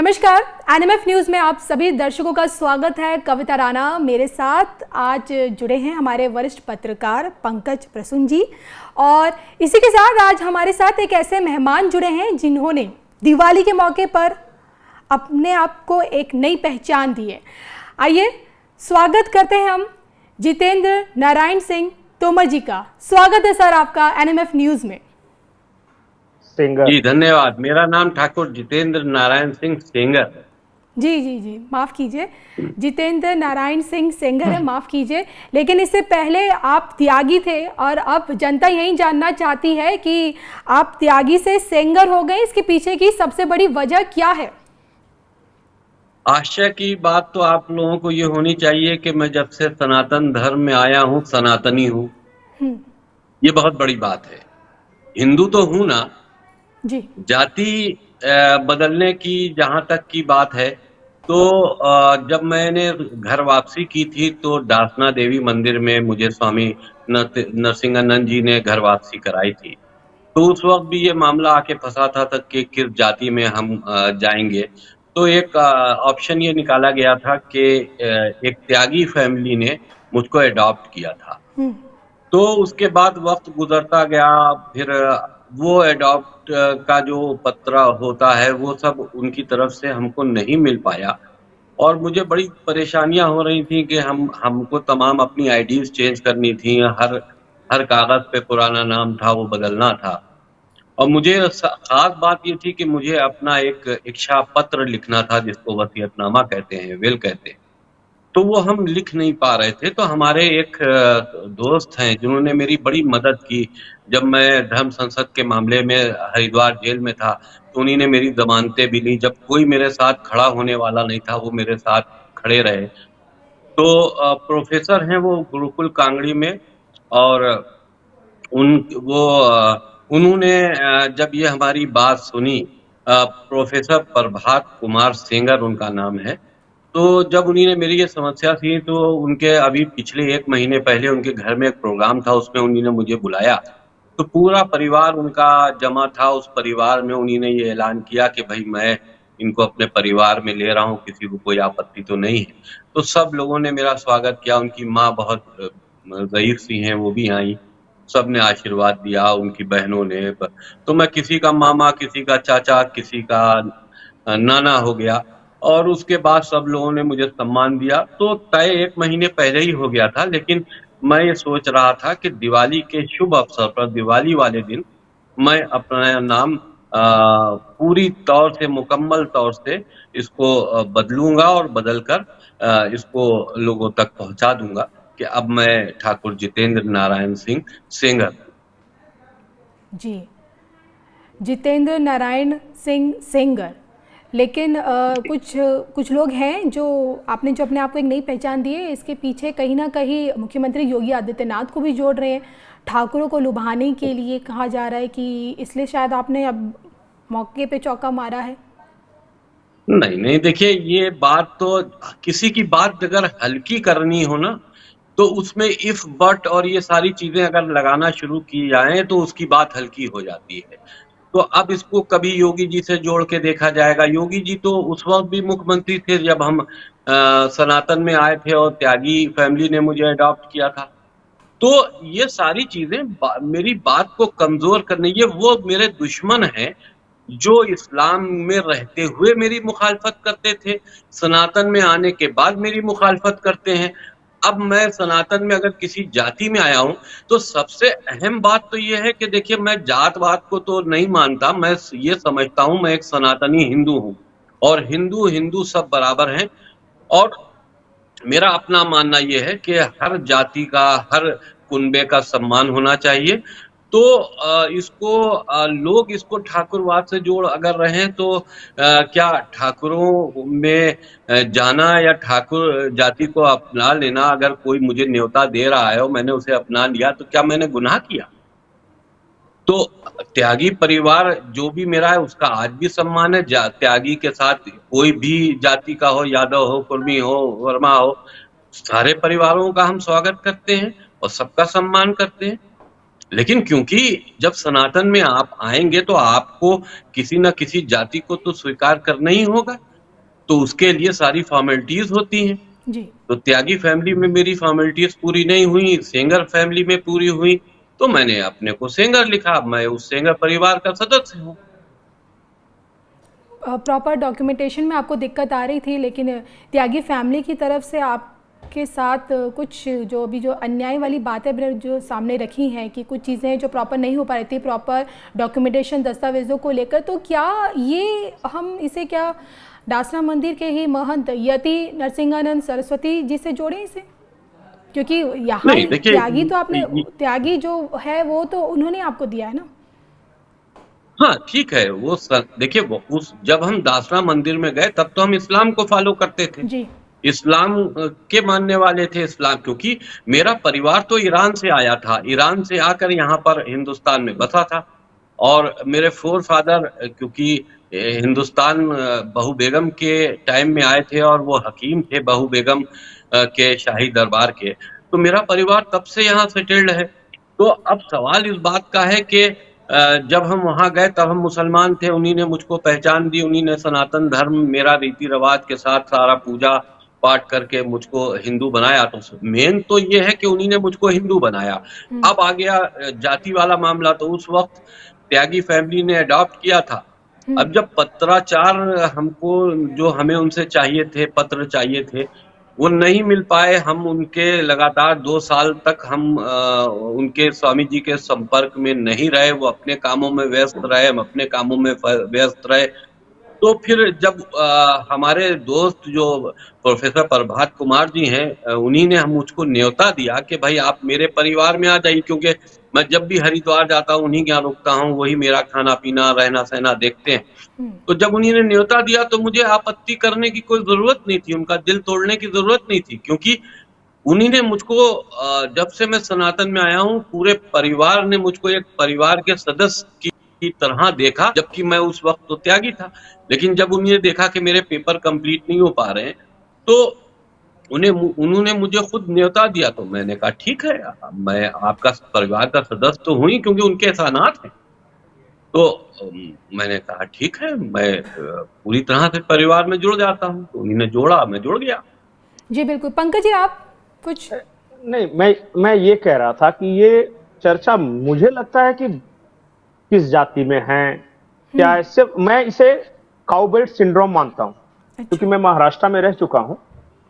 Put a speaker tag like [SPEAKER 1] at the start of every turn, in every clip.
[SPEAKER 1] नमस्कार, NMF news में आप सभी दर्शकों का स्वागत है। कविता राणा मेरे साथ आज जुड़े हैं, हमारे वरिष्ठ पत्रकार पंकज प्रसून जी। और इसी के साथ आज हमारे साथ एक ऐसे मेहमान जुड़े हैं जिन्होंने दिवाली के मौके पर अपने आप को एक नई पहचान दी है। आइए स्वागत करते हैं हम जितेंद्र नारायण सिंह तोमर जी का। स्वागत है सर आपका एनएमएफ न्यूज़ में।
[SPEAKER 2] जी धन्यवाद। मेरा नाम ठाकुर जितेंद्र नारायण सिंह सेंगर।
[SPEAKER 1] जी माफ कीजिए, जितेंद्र नारायण सिंह सेंगर है, माफ कीजिए। लेकिन इससे पहले आप त्यागी थे और अब जनता यही जानना चाहती है कि आप त्यागी से सेंगर हो गए, इसके पीछे की सबसे बड़ी वजह क्या है?
[SPEAKER 2] आश्चर्य की बात तो आप लोगों को ये होनी चाहिए कि मैं जब से सनातन धर्म में आया हूँ सनातनी हूँ। ये बहुत बड़ी बात है। हिंदू तो हूं ना जी। जाति बदलने की जहां तक की बात है तो जब मैंने घर वापसी की थी तो दासना देवी मंदिर में मुझे स्वामी नरसिंहानंद जी ने घर वापसी कराई थी। तो उस वक्त भी ये मामला आके फंसा था तक कि किस जाति में हम जाएंगे। तो एक ऑप्शन ये निकाला गया था कि एक त्यागी फैमिली ने मुझको अडॉप्ट किया था। तो उसके बाद वक्त गुजरता गया, फिर वो अडॉप्ट का जो पत्र होता है वो सब उनकी तरफ से हमको नहीं मिल पाया और मुझे बड़ी परेशानियां हो रही थी कि हमको तमाम अपनी आईडीज चेंज करनी थी। हर कागज पे पुराना नाम था वो बदलना था और मुझे खास बात ये थी कि मुझे अपना एक इच्छा पत्र लिखना था जिसको वसीयतनामा कहते हैं, विल कहते हैं। तो वो हम लिख नहीं पा रहे थे। तो हमारे एक दोस्त हैं जिन्होंने मेरी बड़ी मदद की। जब मैं धर्म संसद के मामले में हरिद्वार जेल में था तो उन्हीं ने मेरी जमानतें भी ली। जब कोई मेरे साथ खड़ा होने वाला नहीं था वो मेरे साथ खड़े रहे। तो प्रोफेसर हैं वो गुरुकुल कांगड़ी में और उन्होंने जब ये हमारी बात सुनी, प्रोफेसर प्रभात कुमार सेंगर उनका नाम है। तो जब उन्होंने मेरी ये समस्या थी तो उनके अभी पिछले 1 महीने पहले उनके घर में एक प्रोग्राम था, उसमें उन्होंने मुझे बुलाया। तो पूरा परिवार उनका जमा था। उस परिवार में उन्होंने ये ऐलान किया कि भाई मैं इनको अपने परिवार में ले रहा हूँ, किसी को कोई आपत्ति तो नहीं है। तो सब लोगों ने मेरा स्वागत किया। उनकी माँ बहुत ज़ईफ सी हैं, वो भी आई, सबने आशीर्वाद दिया, उनकी बहनों ने। तो मैं किसी का मामा, किसी का चाचा, किसी का नाना हो गया और उसके बाद सब लोगों ने मुझे सम्मान दिया। तो तय 1 महीने पहले ही हो गया था, लेकिन मैं ये सोच रहा था कि दिवाली के शुभ अवसर पर, दिवाली वाले दिन मैं अपना नाम पूरी तौर से, मुकम्मल तौर से इसको बदलूंगा और बदलकर इसको लोगों तक पहुंचा दूंगा कि अब मैं ठाकुर जितेंद्र नारायण सिंह सेंगर।
[SPEAKER 1] जी, जितेंद्र नारायण सिंह सेंगर। लेकिन कुछ लोग हैं जो अपने आप को एक नई पहचान दी है, इसके पीछे कहीं ना कहीं मुख्यमंत्री योगी आदित्यनाथ को भी जोड़ रहे हैं। ठाकुरों को लुभाने के लिए कहा जा रहा है कि इसलिए शायद आपने अब मौके पे चौका मारा है।
[SPEAKER 2] नहीं, देखिए ये बात तो, किसी की बात अगर हल्की करनी हो ना तो उसमें इफ बट और ये सारी चीजें अगर लगाना शुरू की जाए तो उसकी बात हल्की हो जाती है। तो अब इसको कभी योगी जी से जोड़ के देखा जाएगा। योगी जी तो उस वक्त भी मुख्यमंत्री थे जब हम सनातन में आए थे और त्यागी फैमिली ने मुझे अडॉप्ट किया था। तो ये सारी चीजें मेरी बात को कमजोर करने, ये वो मेरे दुश्मन हैं जो इस्लाम में रहते हुए मेरी मुखालफत करते थे, सनातन में आने के बाद मेरी मुखालफत करते हैं। अब मैं सनातन में अगर किसी जाति में आया हूं तो सबसे अहम बात तो ये है कि देखिए मैं जातवाद को तो नहीं मानता। मैं ये समझता हूं मैं एक सनातनी हिंदू हूं और हिंदू सब बराबर हैं। और मेरा अपना मानना ये है कि हर जाति का, हर कुनबे का सम्मान होना चाहिए। तो लोग इसको ठाकुरवाद से जोड़ अगर रहे हैं तो क्या ठाकुरों में जाना या ठाकुर जाति को अपना लेना, अगर कोई मुझे न्योता दे रहा है और मैंने उसे अपना लिया तो क्या मैंने गुनाह किया? तो त्यागी परिवार जो भी मेरा है उसका आज भी सम्मान है। त्यागी के साथ कोई भी जाति का हो, यादव हो, कुर्मी हो, वर्मा हो, सारे परिवारों का हम स्वागत करते हैं और सबका सम्मान करते हैं। लेकिन क्योंकि जब सनातन में आप आएंगे तो आपको किसी न किसी जाति को तो स्वीकार करना ही होगा। तो उसके लिए सारी फॉर्मेलिटीज होती हैं
[SPEAKER 1] जी।
[SPEAKER 2] तो त्यागी फैमिली में मेरी फॉर्मेलिटीज पूरी नहीं हुई, सेंगर फैमिली में पूरी हुई, तो मैंने अपने को सेंगर लिखा। मैं उस सेंगर परिवार का सदस्य हूँ।
[SPEAKER 1] प्रॉपर डॉक्यूमेंटेशन में आपको दिक्कत आ रही थी, लेकिन त्यागी फैमिली की तरफ से आपके साथ कुछ जो अन्याय वाली बातें जो सामने रखी हैं कि कुछ चीज़ें जो प्रॉपर नहीं हो पा रही थी प्रॉपर डॉक्यूमेंटेशन दस्तावेज़ों को लेकर, तो क्या ये हम इसे क्या डासना मंदिर के ही महंत यति नरसिंहानंद सरस्वती जी से जोड़ें इसे? क्योंकि यहाँ त्यागी तो आपने त्यागी जो है वो तो उन्होंने आपको दिया है ना।
[SPEAKER 2] हाँ ठीक है, वो देखिए उस जब हम दासरा मंदिर में गए तब तो हम इस्लाम को फॉलो करते थे
[SPEAKER 1] जी।
[SPEAKER 2] इस्लाम के मानने वाले थे। इस्लाम, क्योंकि मेरा परिवार तो ईरान से आया था, ईरान से आकर यहाँ पर हिंदुस्तान में बसा था। और मेरे फोर फादर क्योंकि हिंदुस्तान बहू बेगम के टाइम में आए थे और वो हकीम थे बहू बेगम के शाही दरबार के, तो मेरा परिवार तब से यहाँ सेटल्ड है। तो अब सवाल इस बात का है कि जब हम वहां गए तब हम मुसलमान थे, उन्हीं ने मुझको पहचान दी, उन्हीं ने सनातन धर्म मेरा रीति रिवाज के साथ सारा पूजा पाठ करके मुझको हिंदू बनाया। तो मेन तो ये है कि उन्हीं ने मुझको हिंदू बनाया। अब आ गया जाति वाला मामला, तो उस वक्त त्यागी फैमिली ने अडॉप्ट किया था। अब जब पत्राचार हमको जो हमें उनसे चाहिए थे, पत्र चाहिए थे, वो नहीं मिल पाए। हम उनके लगातार 2 साल तक हम उनके स्वामी जी के संपर्क में नहीं रहे। वो अपने कामों में व्यस्त रहे, हम अपने कामों में व्यस्त रहे। तो फिर जब हमारे दोस्त जो प्रोफेसर प्रभात कुमार जी हैं, उन्हीं ने हम मुझको न्योता दिया कि भाई आप मेरे परिवार में आ जाइए, क्योंकि मैं जब भी हरिद्वार जाता हूँ उन्हीं के यहाँ रुकता हूँ, वही मेरा खाना पीना रहना सहना देखते हैं। तो जब उन्हीं ने न्योता दिया तो मुझे आपत्ति करने की कोई जरूरत नहीं थी, उनका दिल तोड़ने की जरूरत नहीं थी, क्योंकि उन्हीं ने मुझको जब से मैं सनातन में आया हूँ पूरे परिवार ने मुझको एक परिवार के सदस्य की तरह देखा, जबकि मैं उस वक्त तो त्यागी था। लेकिन जब उन्होंने देखा कि मेरे पेपर कंप्लीट नहीं हो पा रहे हैं तो उन्होंने मुझे खुद न्योता दिया। तो मैंने कहा ठीक है, मैं आपका परिवार का सदस्य तो हूँ ही, क्योंकि उनके एहसानात हैं। तो मैंने कहा ठीक है, मैं पूरी तरह से परिवार में जुड़ जाता हूँ। तो उन्होंने जोड़ा, मैं जुड़ गया।
[SPEAKER 1] जी बिल्कुल। पंकज जी आप कुछ
[SPEAKER 3] नहीं, मैं ये कह रहा था कि ये चर्चा मुझे लगता है कि किस जाति में है क्या, इससे मैं इसे काउबेल्ट सिंड्रोम मानता हूं। क्योंकि मैं महाराष्ट्र में रह चुका हूं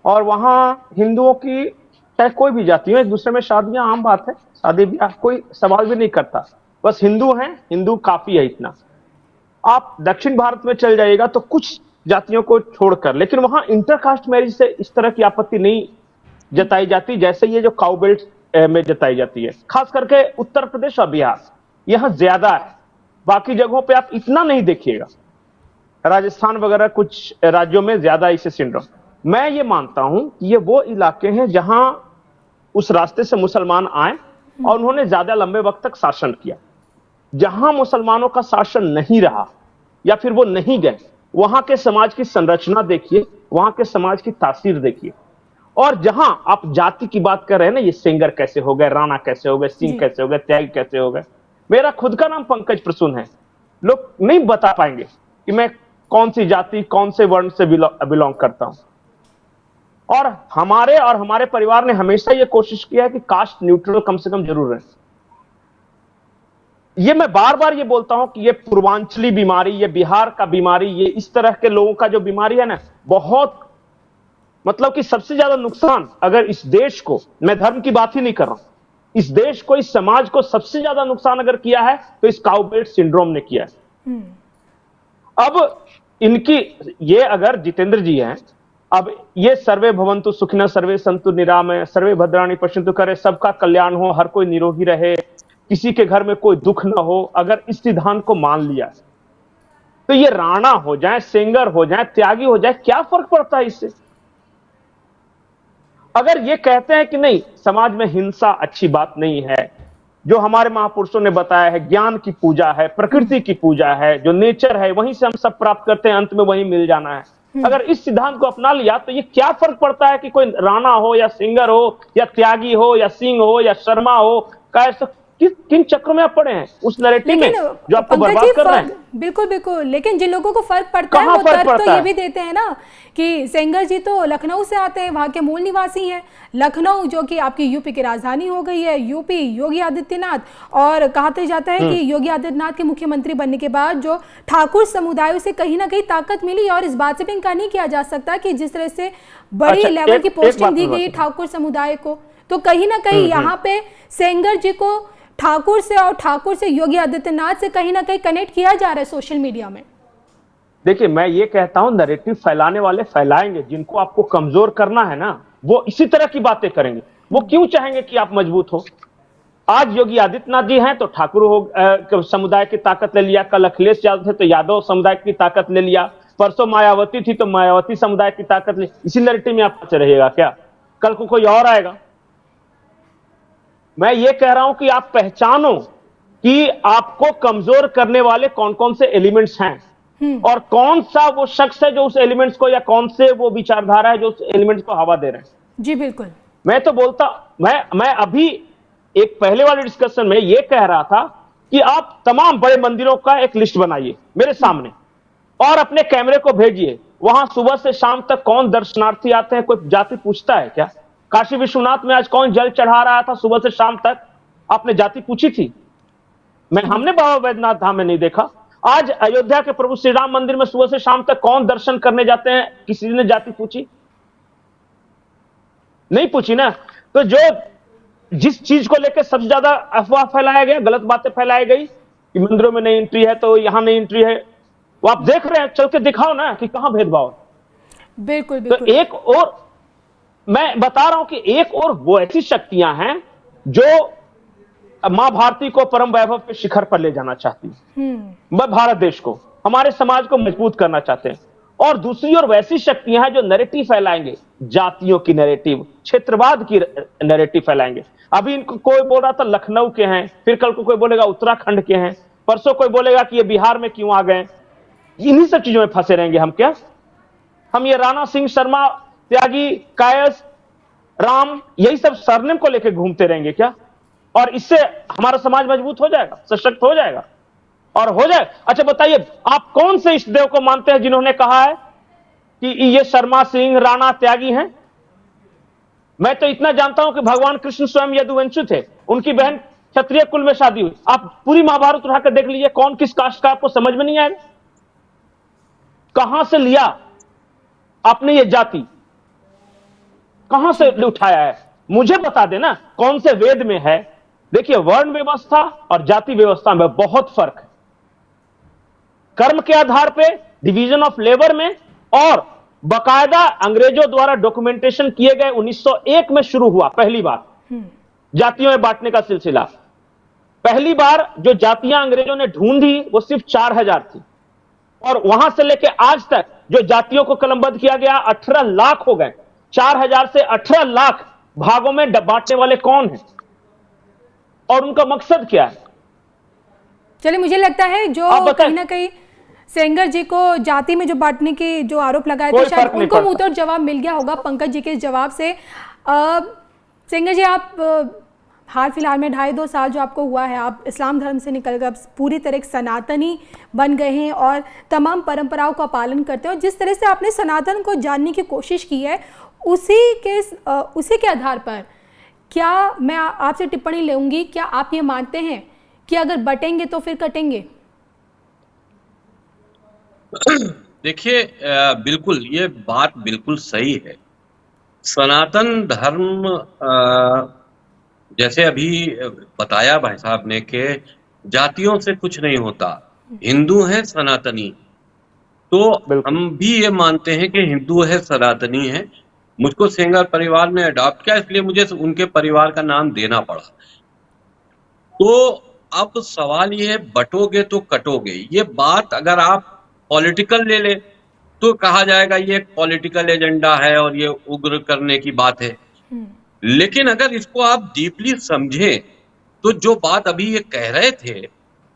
[SPEAKER 3] और वहां हिंदुओं की चाहे कोई भी जाति हो एक दूसरे में शादियां आम बात है, शादी ब्याह कोई सवाल भी नहीं करता, बस हिंदू हैं, हिंदू काफी है इतना। आप दक्षिण भारत में चल जाइएगा तो कुछ जातियों को छोड़कर, लेकिन वहां इंटरकास्ट मैरिज से इस तरह की आपत्ति नहीं जताई जाती जैसे ये जो काउबेल्ट में जताई जाती है। खास करके उत्तर प्रदेश और बिहार यहां ज्यादा है, बाकी जगहों पे आप इतना नहीं देखिएगा। राजस्थान वगैरह कुछ राज्यों में ज्यादा इसे सिंड्रोम। मैं ये मानता हूं कि ये वो इलाके हैं जहां उस रास्ते से मुसलमान आए और उन्होंने ज्यादा लंबे वक्त तक शासन किया। जहां मुसलमानों का शासन नहीं रहा या फिर वो नहीं गए, वहां के समाज की संरचना देखिए, वहां के समाज की तासीर देखिए। और जहां आप जाति की बात कर रहे हैं ना, ये सेंगर कैसे हो गए, राणा कैसे हो गए, सिंह कैसे हो गए, त्यागी कैसे हो गए। मेरा खुद का नाम पंकज प्रसून है, लोग नहीं बता पाएंगे कि मैं कौन सी जाति कौन से वर्ण से बिलोंग करता हूं। और हमारे परिवार ने हमेशा यह कोशिश किया है कि कास्ट न्यूट्रल कम से कम जरूर रहे। ये मैं बार बार ये बोलता हूं कि ये पूर्वांचली बीमारी, ये बिहार का बीमारी, ये इस तरह के लोगों का जो बीमारी है ना, बहुत मतलब कि सबसे ज्यादा नुकसान अगर इस देश को, मैं धर्म की बात ही नहीं कर रहा हूं, इस देश को, इस समाज को सबसे ज्यादा नुकसान अगर किया है तो इस काउबेल्ट सिंड्रोम ने किया है। अब इनकी ये अगर जितेंद्र जी हैं, अब ये सर्वे भवन्तु सुखिनः सर्वे सन्तु निरामय सर्वे भद्राणि पश्यन्तु करे, सबका कल्याण हो, हर कोई निरोगी रहे, किसी के घर में कोई दुख ना हो, अगर इस सिद्धांत को मान लिया तो ये राणा हो जाए, सेंगर हो जाए, त्यागी हो जाए, क्या फर्क पड़ता है इससे। अगर ये कहते हैं कि नहीं समाज में हिंसा अच्छी बात नहीं है, जो हमारे महापुरुषों ने बताया है ज्ञान की पूजा है, प्रकृति की पूजा है, जो नेचर है वहीं से हम सब प्राप्त करते हैं, अंत में वहीं मिल जाना है, अगर इस सिद्धांत को अपना लिया तो ये क्या फर्क पड़ता है कि कोई राणा हो या सिंगर हो या त्यागी हो या सिंह हो या शर्मा हो, कैसे किन चक्रों में आप पड़े हैं उस नैरेटिव में जो आपको बर्बाद कर रहे हैं।
[SPEAKER 1] बिल्कुल बिल्कुल, लेकिन जिन लोगों को फर्क पड़ता है वो तर्क तो ये भी देते हैं ना कि सेंगर जी तो लखनऊ से आते हैं, वहां के मूल निवासी हैं। लखनऊ जो कि आपकी यूपी की राजधानी हो गई है, यूपी योगी आदित्यनाथ, और कहा जाता है कि योगी आदित्यनाथ के मुख्यमंत्री बनने के बाद जो ठाकुर समुदाय से कहीं ना कहीं ताकत मिली, और इस बात से भी इनकार नहीं किया जा सकता कि जिस तरह से बड़ी लेवल की पोस्टिंग दी गई ठाकुर समुदाय को, तो कहीं ना कहीं यहाँ पे सेंगर जी को ठाकुर से और ठाकुर से योगी आदित्यनाथ से कहीं ना कहीं कनेक्ट किया जा रहा है सोशल मीडिया में।
[SPEAKER 3] देखिए, मैं ये कहता हूं नैरेटिव फैलाने वाले फैलाएंगे, जिनको आपको कमजोर करना है ना वो इसी तरह की बातें करेंगे। वो क्यों चाहेंगे कि आप मजबूत हो? आज योगी आदित्यनाथ जी हैं तो ठाकुर समुदाय की ताकत ले लिया, कल अखिलेश यादव थे तो यादव समुदाय की ताकत ले लिया, परसों मायावती थी तो मायावती समुदाय की ताकत ले। इसी नैरेटिव में आप रहिएगा क्या? कल को कोई और आएगा। मैं ये कह रहा हूं कि आप पहचानो कि आपको कमजोर करने वाले कौन कौन से एलिमेंट्स हैं और कौन सा वो शख्स है जो उस एलिमेंट्स को, या कौन से वो विचारधारा है जो उस एलिमेंट्स को हवा दे रहे हैं।
[SPEAKER 1] जी बिल्कुल।
[SPEAKER 3] मैं तो बोलता, मैं अभी एक पहले वाले डिस्कशन में ये कह रहा था कि आप तमाम बड़े मंदिरों का एक लिस्ट बनाइए मेरे सामने और अपने कैमरे को भेजिए। वहां सुबह से शाम तक कौन दर्शनार्थी आते हैं? कोई जाति पूछता है क्या? काशी विश्वनाथ में आज कौन जल चढ़ा रहा था सुबह से शाम तक? आपने जाति पूछी थी? हमने बाबा बैद्यनाथ धाम में नहीं देखा। आज अयोध्या के प्रभु श्री राम मंदिर में सुबह से शाम तक कौन दर्शन करने जाते हैं? किसी ने जाति पूछी? नहीं पूछी ना। तो जो जिस चीज को लेकर सबसे ज्यादा अफवाह फैलाया गया, गलत बातें फैलाई गई कि मंदिरों में नहीं एंट्री है तो यहां नहीं एंट्री है, वो आप देख रहे हैं, चल के दिखाओ ना कि कहां भेदभाव है।
[SPEAKER 1] बिल्कुल बिल्कुल।
[SPEAKER 3] तो एक और मैं बता रहा हूं कि एक और वो ऐसी शक्तियां हैं जो मां भारती को परम वैभव के शिखर पर ले जाना चाहती है, भारत देश को, हमारे समाज को मजबूत करना चाहते हैं। और दूसरी ओर वैसी शक्तियां हैं जो नैरेटिव फैलाएंगे, जातियों की नैरेटिव, क्षेत्रवाद की नैरेटिव फैलाएंगे। अभी इनको कोई बोल रहा था लखनऊ के हैं, फिर कल को कोई बोलेगा उत्तराखंड के हैं, परसों कोई बोलेगा कि ये बिहार में क्यों आ गए। इन्हीं सब चीजों में फंसे रहेंगे हम क्या? हम ये राणा सिंह शर्मा, त्यागी, कायस, राम, यही सब सरनेम को लेकर घूमते रहेंगे क्या? और इससे हमारा समाज मजबूत हो जाएगा, सशक्त हो जाएगा और हो जाए। अच्छा बताइए, आप कौन से इष्ट देव को मानते हैं जिन्होंने कहा है कि ये शर्मा सिंह, राणा, त्यागी हैं? मैं तो इतना जानता हूं कि भगवान कृष्ण स्वयं यदुवंशु थे, उनकी बहन क्षत्रिय कुल में शादी हुई। आप पूरी महाभारत उठाकर देख लीजिए, कौन किस कास्ट का, आपको समझ में नहीं आएगा। कहां से लिया आपने ये जाति? कहां से उठाया है? मुझे बता देना कौन से वेद में है। देखिए, वर्ण व्यवस्था और जाति व्यवस्था में बहुत फर्क है। कर्म के आधार पे डिवीजन ऑफ लेबर में, और बकायदा अंग्रेजों द्वारा डॉक्यूमेंटेशन किए गए 1901 में शुरू हुआ पहली बार जातियों में बांटने का सिलसिला। पहली बार जो जातियां अंग्रेजों ने ढूंढी वो सिर्फ 4000 थी, और वहां से लेकर आज तक जो जातियों को कलमबद्ध किया गया 18 लाख हो गए। 4000 से 18 लाख भागों में बांटने वाले कौन हैं और उनका मकसद क्या है?
[SPEAKER 1] चलिए, मुझे लगता है जो कहीं ना कहीं सेंगर जी को जाति में जो बांटने के जो आरोप लगाए थे, शायद उनको मुंहतोड़ जवाब मिल गया होगा पंकज जी के इस जवाब से। सेंगर जी, आप हाल फिलहाल में 2.5 साल जो आपको हुआ है, आप इस्लाम धर्म से निकलकर पूरी तरह सनातनी बन गए हैं और तमाम परंपराओं का पालन करते हैं। और जिस तरह से आपने सनातन को जानने की कोशिश की है, उसी के आधार पर क्या मैं आपसे टिप्पणी लूंगी, क्या आप ये मानते हैं कि अगर बटेंगे तो फिर कटेंगे?
[SPEAKER 2] देखिए, बिल्कुल ये बात बिल्कुल सही है। सनातन धर्म जैसे अभी बताया भाई साहब ने कि जातियों से कुछ नहीं होता, हिंदू है सनातनी, तो हम भी ये मानते हैं कि हिंदू है सनातनी है। मुझको सेंगर परिवार ने अडॉप्ट किया, इसलिए मुझे उनके परिवार का नाम देना पड़ा। तो अब सवाल ये है, बटोगे तो कटोगे। ये बात अगर आप पॉलिटिकल ले ले तो कहा जाएगा ये पॉलिटिकल एजेंडा है और ये उग्र करने की बात है। लेकिन अगर इसको आप डीपली समझें तो जो बात अभी ये कह रहे थे,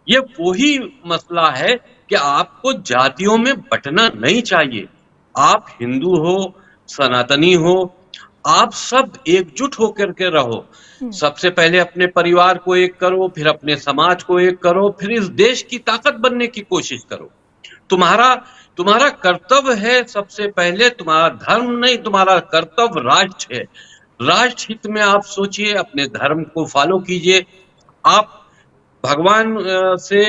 [SPEAKER 2] ये वही मसला है कि आपको जातियों में बंटना नहीं चाहिए। आप हिंदू हो, सनातनी हो, आप सब एकजुट होकर के रहो। सबसे पहले अपने परिवार को एक करो, फिर अपने समाज को एक करो, फिर इस देश की ताकत बनने की कोशिश करो। तुम्हारा कर्तव्य है, सबसे पहले तुम्हारा धर्म नहीं, तुम्हारा कर्तव्य राष्ट्र है। राष्ट्र हित में आप सोचिए, अपने धर्म को फॉलो कीजिए। आप भगवान से,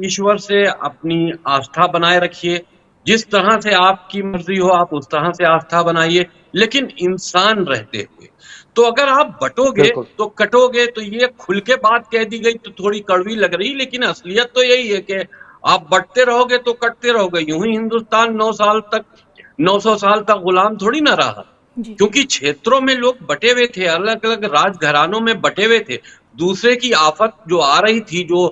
[SPEAKER 2] ईश्वर से अपनी आस्था बनाए रखिए। जिस तरह से आपकी मर्जी हो आप उस तरह से आस्था बनाइए, लेकिन इंसान रहते हुए। तो अगर आप बटोगे तो कटोगे, तो ये खुल के बात कह दी गई तो थोड़ी कड़वी लग रही, लेकिन असलियत तो यही है कि आप बटते रहोगे तो कटते रहोगे। यूं ही हिंदुस्तान 900 साल तक गुलाम थोड़ी ना रहा, क्योंकि क्षेत्रों में लोग बटे हुए थे, अलग अलग राजघरानों में बटे हुए थे। दूसरे की आफत जो आ रही थी, जो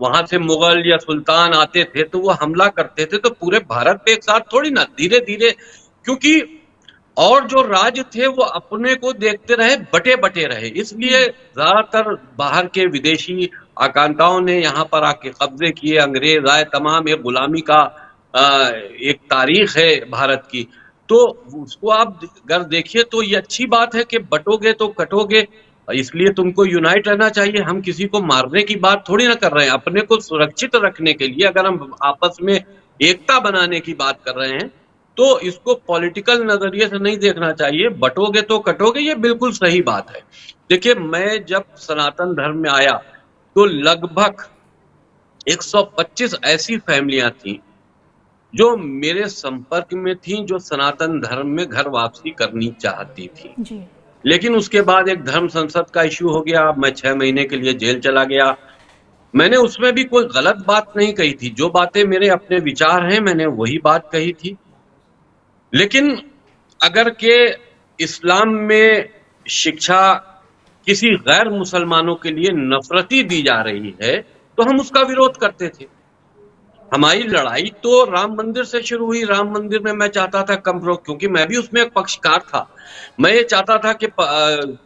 [SPEAKER 2] वहां से मुगल या सुल्तान आते थे तो वो हमला करते थे, तो पूरे भारत पे एक साथ थोड़ी ना, धीरे धीरे, क्योंकि और जो राज्य थे वो अपने को देखते रहे, बटे बटे रहे। इसलिए ज्यादातर बाहर के विदेशी आकांताओं ने यहाँ पर आके कब्जे किए, अंग्रेज आए, तमाम ये गुलामी का एक तारीख है भारत की। तो उसको आप अगर देखिए तो ये अच्छी बात है कि बटोगे तो कटोगे, इसलिए तुमको यूनाइट रहना चाहिए। हम किसी को मारने की बात थोड़ी ना कर रहे हैं, अपने को सुरक्षित रखने के लिए अगर हम आपस में एकता बनाने की बात कर रहे हैं तो इसको पॉलिटिकल नजरिए से नहीं देखना चाहिए। बटोगे तो कटोगे, ये बिल्कुल सही बात है। देखिए, मैं जब सनातन धर्म में आया तो लगभग 125 ऐसी फैमिलियां थी जो मेरे संपर्क में थी, जो सनातन धर्म में घर वापसी करनी चाहती थी जी। लेकिन उसके बाद एक धर्म संसद का इश्यू हो गया, मैं 6 महीने के लिए जेल चला गया। मैंने उसमें भी कोई गलत बात नहीं कही थी, जो बातें मेरे अपने विचार हैं मैंने वही बात कही थी। लेकिन अगर के इस्लाम में शिक्षा किसी गैर मुसलमानों के लिए नफरती दी जा रही है तो हम उसका विरोध करते थे। हमारी लड़ाई तो राम मंदिर से शुरू हुई। राम मंदिर में मैं चाहता था क्योंकि मैं भी उसमें एक पक्षकार था। मैं ये चाहता था कि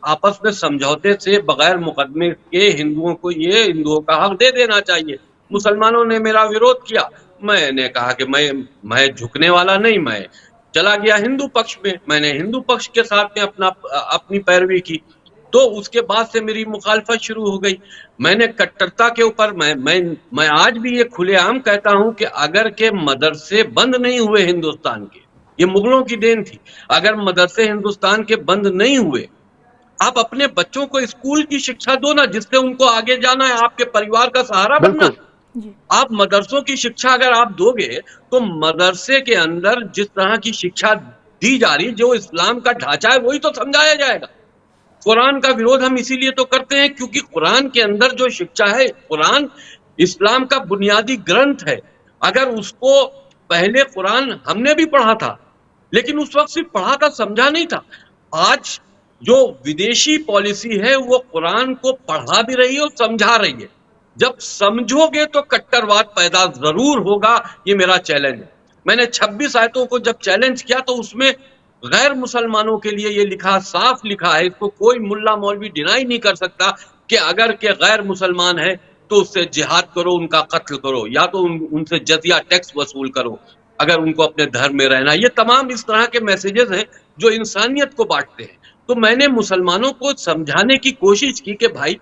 [SPEAKER 2] आपस में समझौते से बगैर मुकदमे के हिंदुओं को ये हिंदुओं का हक दे देना चाहिए। मुसलमानों ने मेरा विरोध किया, मैंने कहा कि मैं झुकने वाला नहीं, मैं चला गया हिंदू पक्ष में। मैंने हिंदू पक्ष के साथ में अपनी पैरवी की। तो उसके बाद से मेरी मुखालफत शुरू हो गई। मैंने कट्टरता के ऊपर मैं आज भी ये खुलेआम कहता हूं कि अगर के मदरसे बंद नहीं हुए हिंदुस्तान के, ये मुगलों की देन थी, अगर मदरसे हिंदुस्तान के बंद नहीं हुए, आप अपने बच्चों को स्कूल की शिक्षा दो ना, जिससे उनको आगे जाना है, आपके परिवार का सहारा बनना। आप मदरसों की शिक्षा अगर आप दोगे तो मदरसे के अंदर जिस तरह की शिक्षा दी जा रही, जो इस्लाम का ढांचा है वही तो समझाया जाएगा। कुरान का विरोध हम इसीलिए तो करते हैं क्योंकि कुरान के अंदर जो शिक्षा है, कुरान इस्लाम का बुनियादी ग्रंथ है। अगर उसको पहले कुरान हमने भी पढ़ा था, लेकिन उस वक्त सिर्फ पढ़ा था, समझा नहीं था। आज जो विदेशी पॉलिसी है वो कुरान को पढ़ा भी रही है और समझा रही है। जब समझोगे तो कट्टरवाद पैदा जरूर होगा, ये मेरा चैलेंज है। मैंने 26 आयतों को जब चैलेंज किया तो उसमें गैर मुसलमानों के लिए ये लिखा, साफ लिखा है, इसको कोई मुल्ला मौलवी डिनाई नहीं कर सकता कि अगर के गैर मुसलमान है तो उससे जिहाद करो, उनका कत्ल करो, या तो उनसे जजिया टैक्स वसूल करो अगर उनको अपने धर्म में रहना। ये तमाम इस तरह के मैसेजेस हैं जो इंसानियत को बांटते हैं। तो मैंने मुसलमानों को समझाने की कोशिश की कि भाई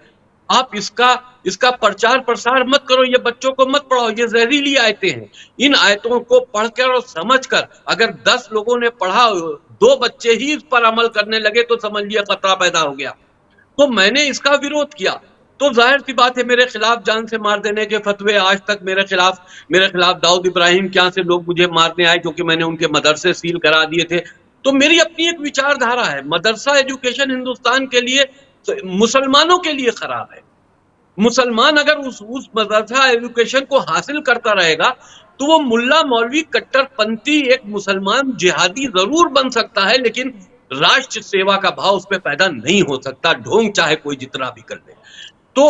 [SPEAKER 2] आप इसका प्रचार प्रसार मत करो, ये बच्चों को मत पढ़ाओ, ये जहरीली आयतें हैं। इन आयतों को पढ़कर और समझकर अगर 10 लोगों ने पढ़ा, 2 बच्चे ही इस पर अमल करने लगे तो समझ लिया खतरा पैदा हो गया। तो मैंने इसका विरोध किया। तो जाहिर सी बात है मेरे खिलाफ जान से मार देने के फतवे, आज तक मेरे खिलाफ दाऊद इब्राहिम के यहाँ से लोग मुझे मारने आए क्योंकि मैंने उनके मदरसे सील करा दिए थे। तो मेरी अपनी एक विचारधारा है, मदरसा एजुकेशन हिंदुस्तान के लिए, मुसलमानों के लिए खराब है। मुसलमान अगर उस मदरसा एजुकेशन को हासिल करता रहेगा तो वो मुल्ला मौलवी कट्टरपंथी एक मुसलमान जिहादी जरूर बन सकता है, लेकिन राष्ट्र सेवा का भाव उसमें पैदा नहीं हो सकता, ढोंग चाहे कोई जितना भी कर ले। तो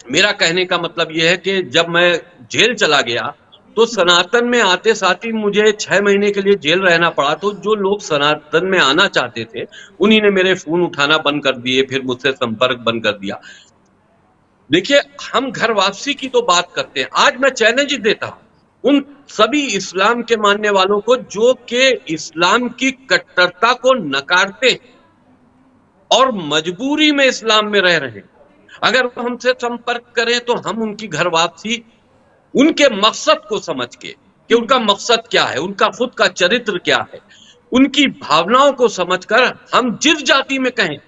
[SPEAKER 2] मेरा कहने का मतलब यह है कि जब मैं जेल चला गया तो सनातन में आते साथ ही मुझे 6 महीने के लिए जेल रहना पड़ा। तो जो लोग सनातन में आना चाहते थे उन्हीं ने मेरे फोन उठाना बंद कर दिए, फिर मुझसे संपर्क बंद कर दिया। देखिए, हम घर वापसी की तो बात करते हैं, आज मैं चैलेंज देता हूं, उन सभी इस्लाम के मानने वालों को जो कि इस्लाम की कट्टरता को नकारते हैं और मजबूरी में इस्लाम में रह रहे हैं, अगर वो हमसे संपर्क करें तो हम उनकी घर वापसी उनके मकसद को समझ के कि उनका मकसद क्या है, उनका खुद का चरित्र क्या है, उनकी भावनाओं को समझकर हम जिस जाति में कहें,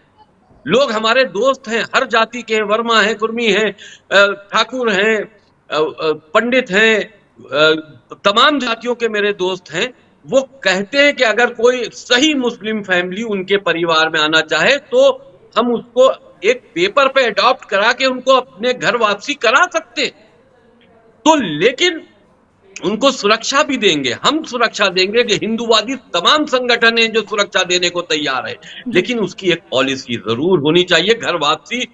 [SPEAKER 2] लोग हमारे दोस्त हैं, हर जाति के हैं, वर्मा हैं, कुर्मी हैं, ठाकुर हैं, पंडित हैं, तमाम जातियों के मेरे दोस्त हैं, वो कहते हैं कि अगर कोई सही मुस्लिम फैमिली उनके परिवार में आना चाहे तो हम उसको एक पेपर पे अडॉप्ट करा के उनको अपने घर वापसी करा सकते। तो लेकिन उनको सुरक्षा भी देंगे, हम सुरक्षा देंगे कि हिंदूवादी तमाम संगठन हैं जो सुरक्षा देने को तैयार है, लेकिन उसकी एक पॉलिसी जरूर होनी चाहिए। घर वापसी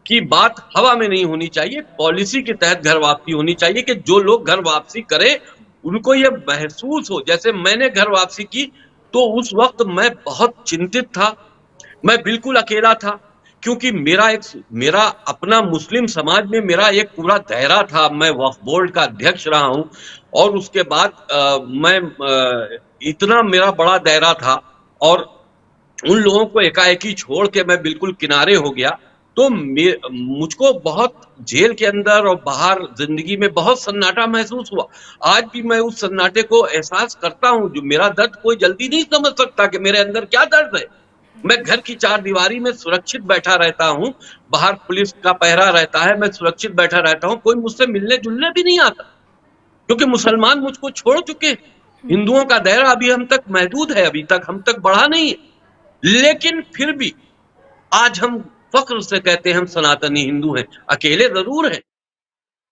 [SPEAKER 2] की बात हवा में नहीं होनी चाहिए, पॉलिसी के तहत घर वापसी होनी चाहिए कि जो लोग घर वापसी करें उनको ये महसूस हो। जैसे मैंने घर वापसी की तो उस वक्त मैं बहुत चिंतित था, मैं बिल्कुल अकेला था, क्योंकि मेरा अपना मुस्लिम समाज में मेरा एक पूरा दायरा था। मैं वक्फ बोर्ड का अध्यक्ष रहा हूं और उसके बाद इतना मेरा बड़ा दायरा था और उन लोगों को एकाएकी छोड़ के मैं बिल्कुल किनारे हो गया। तो मुझको बहुत जेल के अंदर और बाहर जिंदगी में बहुत सन्नाटा महसूस हुआ। आज भी मैं उस सन्नाटे को एहसास करता हूं। जो मेरा दर्द कोई जल्दी नहीं समझ सकता कि मेरे अंदर क्या दर्द है। मैं घर की चार दीवारी में सुरक्षित बैठा रहता हूं, बाहर पुलिस का पहरा रहता है, मैं सुरक्षित बैठा रहता हूं, कोई मुझसे मिलने जुलने भी नहीं आता, क्योंकि मुसलमान मुझको छोड़ चुके हैं। हिंदुओं का दायरा अभी हम तक महदूद है, अभी तक हम तक बढ़ा नहीं है, लेकिन फिर भी आज हम फख्र से कहते हैं हम सनातनी हिंदू हैं। अकेले जरूर हैं,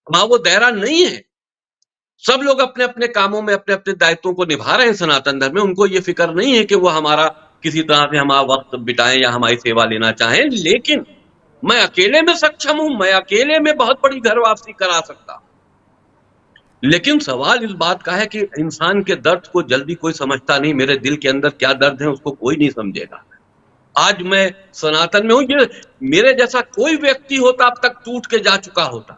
[SPEAKER 2] वहां वो दायरा नहीं है। सब लोग अपने अपने कामों में अपने अपने दायित्वों को निभा रहे हैं सनातन धर्म में। उनको ये फिक्र नहीं है कि वो हमारा किसी तरह से हमारा वक्त बिताएं या हमारी सेवा लेना चाहें, लेकिन मैं अकेले में सक्षम हूं, मैं अकेले में बहुत बड़ी घर वापसी करा सकता। लेकिन सवाल इस बात का है कि इंसान के दर्द को जल्दी कोई समझता नहीं। मेरे दिल के अंदर क्या दर्द है उसको कोई नहीं समझेगा। आज मैं सनातन में हूं, ये मेरे जैसा कोई व्यक्ति होता अब तक टूट के जा चुका होता।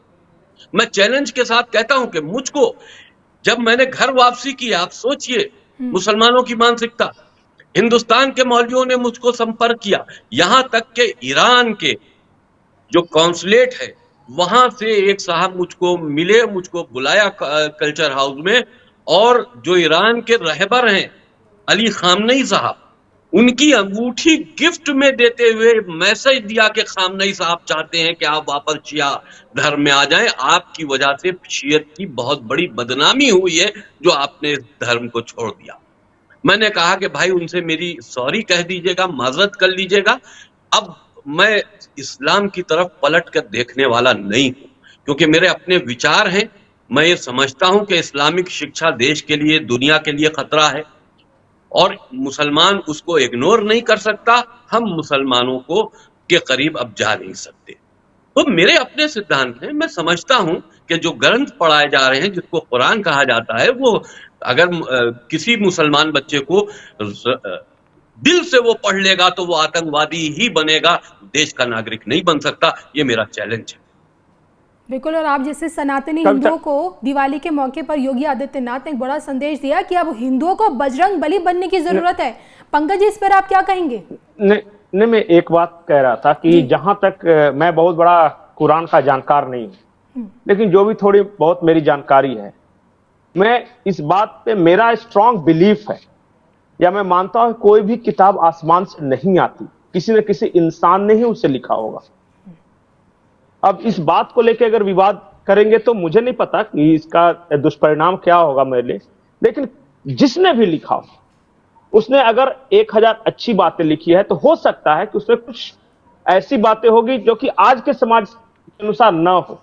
[SPEAKER 2] मैं चैलेंज के साथ कहता हूं कि मुझको जब मैंने घर वापसी की, आप सोचिए मुसलमानों की मानसिकता, हिंदुस्तान के मौलवियों ने मुझको संपर्क किया, यहां तक के ईरान के जो कॉन्सुलेट है वहां से एक साहब मुझको मिले, मुझको बुलाया कल्चर हाउस में, और जो ईरान के रहबर हैं अली खामनेई साहब, उनकी अंगूठी गिफ्ट में देते हुए मैसेज दिया कि खामनेई साहब चाहते हैं कि आप वापस शिया धर्म में आ जाएं, आपकी वजह से शियत की बहुत बड़ी बदनामी हुई है जो आपने इस धर्म को छोड़ दिया। मैंने कहा कि भाई उनसे मेरी सॉरी कह दीजिएगा, माजरत कर लीजिएगा, अब मैं इस्लाम की तरफ पलट कर देखने वाला नहीं हूं, क्योंकि मेरे अपने विचार हैं। मैं ये समझता हूं कि इस्लामिक शिक्षा देश के लिए, दुनिया के लिए खतरा है और मुसलमान उसको इग्नोर नहीं कर सकता। हम मुसलमानों को के करीब अब जा नहीं सकते। तो मेरे अपने सिद्धांत हैं। मैं समझता हूं कि जो ग्रंथ पढ़ाए जा रहे हैं, जिसको कुरान कहा जाता है, वो अगर किसी मुसलमान बच्चे को दिल से वो पढ़ लेगा तो वो आतंकवादी ही बनेगा, देश का नागरिक नहीं बन सकता। ये मेरा चैलेंज है।
[SPEAKER 1] बिल्कुल। और आप जैसे सनातनी हिंदुओं को दिवाली के मौके पर योगी आदित्यनाथ ने एक बड़ा संदेश दिया कि अब हिंदुओं को बजरंग बली बनने की जरूरत है। पंकज जी, इस पर आप क्या कहेंगे?
[SPEAKER 3] नहीं, मैं एक बात कह रहा था कि जहां तक मैं बहुत बड़ा कुरान का जानकार नहीं हूं, लेकिन जो भी थोड़ी बहुत मेरी जानकारी है, मैं इस बात पे मेरा स्ट्रांग बिलीफ है, या मैं मानता हूं कोई भी किताब आसमान से नहीं आती, किसी न किसी इंसान ने ही उसे लिखा होगा। अब इस बात को लेकर अगर विवाद करेंगे तो मुझे नहीं पता कि इसका दुष्परिणाम क्या होगा मेरे लिए, लेकिन जिसने भी लिखा हो, उसने अगर 1000 अच्छी बातें लिखी है तो हो सकता है कि उसमें कुछ ऐसी बातें होगी जो कि आज के समाज के अनुसार न हो।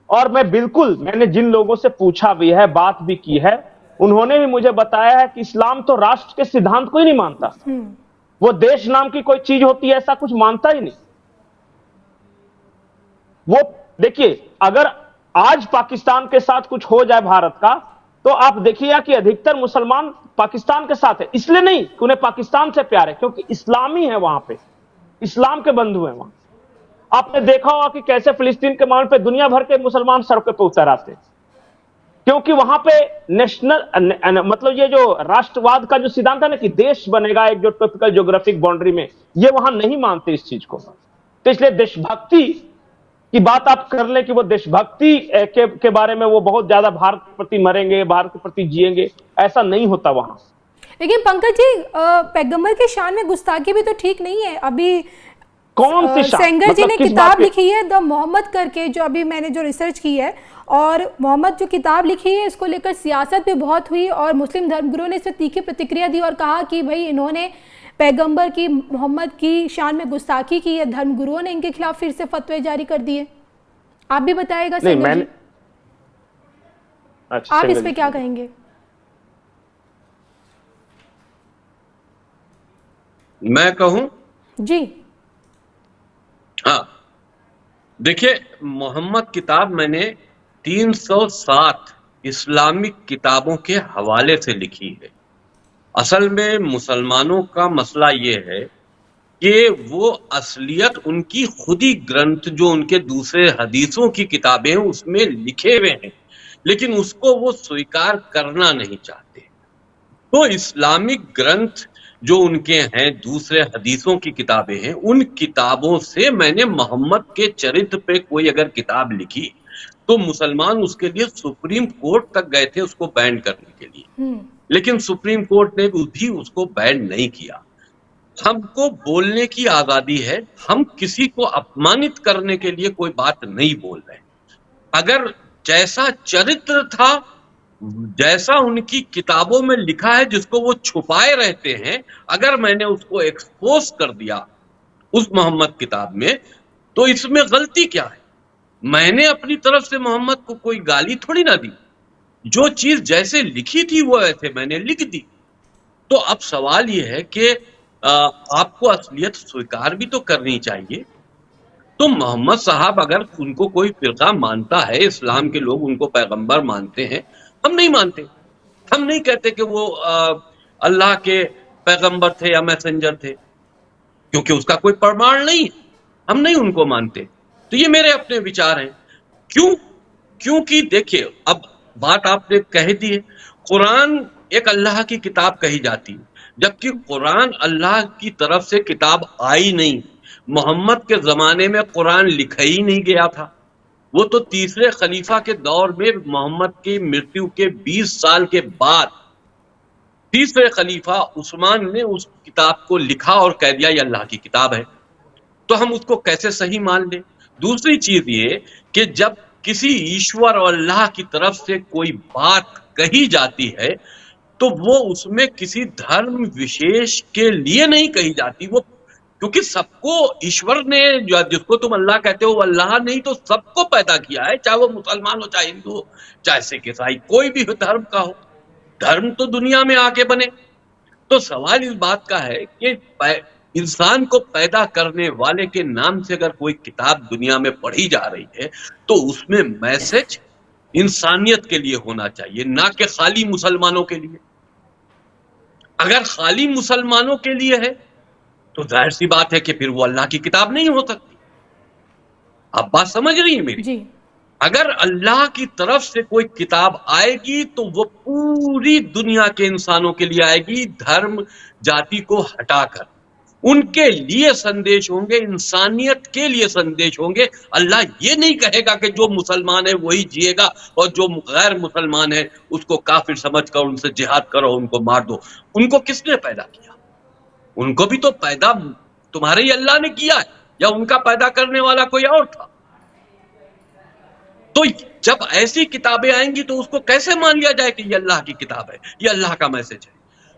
[SPEAKER 3] और मैंने जिन लोगों से पूछा भी है, बात भी की है, उन्होंने भी मुझे बताया है कि इस्लाम तो राष्ट्र के सिद्धांत को ही नहीं मानता, वो देश नाम की कोई चीज होती है ऐसा कुछ मानता ही नहीं। वो देखिए, अगर आज पाकिस्तान के साथ कुछ हो जाए भारत का, तो आप देखिएगा कि अधिकतर मुसलमान पाकिस्तान के साथ है, इसलिए नहीं कि उन्हें पाकिस्तान से प्यार है, क्योंकि इस्लामी है वहां पे, इस्लाम के बंधु हैं वहां। आपने देखा होगा कि कैसे फिलिस्तीन के मामले पे दुनिया भर के मुसलमान सड़कों पर उतर आते। क्योंकि वहां पे नेशनल मतलब ये जो राष्ट्रवाद का जो सिद्धांत है ना कि देश बनेगा एक जो टिपिकल ज्योग्राफिक बाउंड्री में, ये वहां नहीं मानते इस चीज को। तो इसलिए देशभक्ति की बात आप कर ले कि वो देशभक्ति के बारे में वो बहुत ज्यादा भारत के प्रति मरेंगे, भारत के प्रति जिएंगे, ऐसा नहीं होता वहां।
[SPEAKER 1] लेकिन पंकज जी, पैगंबर की शान में गुस्ताखी भी तो ठीक नहीं है। अभी
[SPEAKER 3] कौन सी शान?
[SPEAKER 1] सेंगर जी ने किताब लिखी है द मोहम्मद करके, जो अभी मैंने जो रिसर्च की है, और मोहम्मद जो किताब लिखी है इसको लेकर सियासत भी बहुत हुई और मुस्लिम धर्मगुरुओं ने इस पर तीखी प्रतिक्रिया दी और कहा कि भाई इन्होंने पैगंबर की, मोहम्मद की शान में गुस्ताखी की है, धर्मगुरुओं ने इनके खिलाफ फिर से फतवे जारी कर दिए। आप भी बताइएगा सेंगर जी, आप इस पे क्या कहेंगे?
[SPEAKER 2] मैं कहूं
[SPEAKER 1] जी,
[SPEAKER 2] हाँ, देखिए, मोहम्मद किताब मैंने 307 इस्लामिक किताबों के हवाले से लिखी है। असल में मुसलमानों का मसला ये है कि वो असलियत उनकी खुदी ग्रंथ जो उनके दूसरे हदीसों की किताबें हैं उसमें लिखे हुए हैं, लेकिन उसको वो स्वीकार करना नहीं चाहते। तो इस्लामिक ग्रंथ जो उनके हैं, दूसरे हदीसों की किताबें हैं, उन किताबों से मैंने मोहम्मद के चरित्र पे कोई अगर किताब लिखी तो मुसलमान उसके लिए सुप्रीम कोर्ट तक गए थे उसको बैन करने के लिए, लेकिन सुप्रीम कोर्ट ने भी उसको बैन नहीं किया। हमको बोलने की आजादी है, हम किसी को अपमानित करने के लिए कोई बात नहीं बोल रहे। अगर जैसा चरित्र था, जैसा उनकी किताबों में लिखा है, जिसको वो छुपाए रहते हैं, अगर मैंने उसको एक्सपोज कर दिया उस मोहम्मद किताब में, तो इसमें गलती क्या है? मैंने अपनी तरफ से मोहम्मद को कोई गाली थोड़ी ना दी। जो चीज जैसे लिखी थी वो ऐसे मैंने लिख दी। तो अब सवाल ये है कि आपको असलियत स्वीकार भी तो करनी चाहिए। तो मोहम्मद साहब अगर उनको कोई फिरका मानता है, इस्लाम के लोग उनको पैगंबर मानते हैं, हम नहीं मानते। हम नहीं कहते कि वो अल्लाह के पैगंबर थे या मैसेंजर थे, क्योंकि उसका कोई प्रमाण नहीं है, हम नहीं उनको मानते। तो ये मेरे अपने विचार हैं। क्यों? क्योंकि देखिए, अब बात आपने कह दी है, कुरान एक अल्लाह की किताब कही जाती है, जबकि कुरान अल्लाह की तरफ से किताब आई नहीं। मोहम्मद के जमाने में कुरान लिखा ही नहीं गया था। वो तो तीसरे खलीफा के दौर में, मोहम्मद की मृत्यु के 20 साल के बाद तीसरे खलीफा उस्मान ने उस किताब को लिखा और कह दिया ये अल्लाह की किताब है। तो हम उसको कैसे सही मान लें? दूसरी चीज ये कि जब किसी ईश्वर और अल्लाह की तरफ से कोई बात कही जाती है तो वो उसमें किसी धर्म विशेष के लिए नहीं कही जाती, वो क्योंकि सबको ईश्वर ने, जिसको तुम अल्लाह कहते हो, अल्लाह ने तो सबको पैदा किया है, चाहे वो मुसलमान हो, चाहे हिंदू हो, चाहे सिख ईसाई, कोई भी धर्म का हो। धर्म तो दुनिया में आके बने। तो सवाल इस बात का है कि इंसान को पैदा करने वाले के नाम से अगर कोई किताब दुनिया में पढ़ी जा रही है तो उसमें मैसेज इंसानियत के लिए होना चाहिए, ना कि खाली मुसलमानों के लिए। अगर खाली मुसलमानों के लिए है तो जाहिर सी बात है कि फिर वो अल्लाह की किताब नहीं हो सकती। आप बात समझ रही है मेरी जी? अगर अल्लाह की तरफ से कोई किताब आएगी तो वो पूरी दुनिया के इंसानों के लिए आएगी, धर्म जाति को हटाकर। उनके लिए संदेश होंगे, इंसानियत के लिए संदेश होंगे। अल्लाह ये नहीं कहेगा कि जो मुसलमान है वही जिएगा और जो गैर मुसलमान है उसको काफिर समझकर उनसे जिहाद करो, उनको मार दो। उनको किसने पैदा किया? उनको भी तो पैदा तुम्हारे ही अल्लाह ने किया है, या उनका पैदा करने वाला कोई और था? तो जब ऐसी किताबें आएंगी तो उसको कैसे मान लिया जाए कि ये अल्लाह की किताब है, ये अल्लाह का मैसेज है?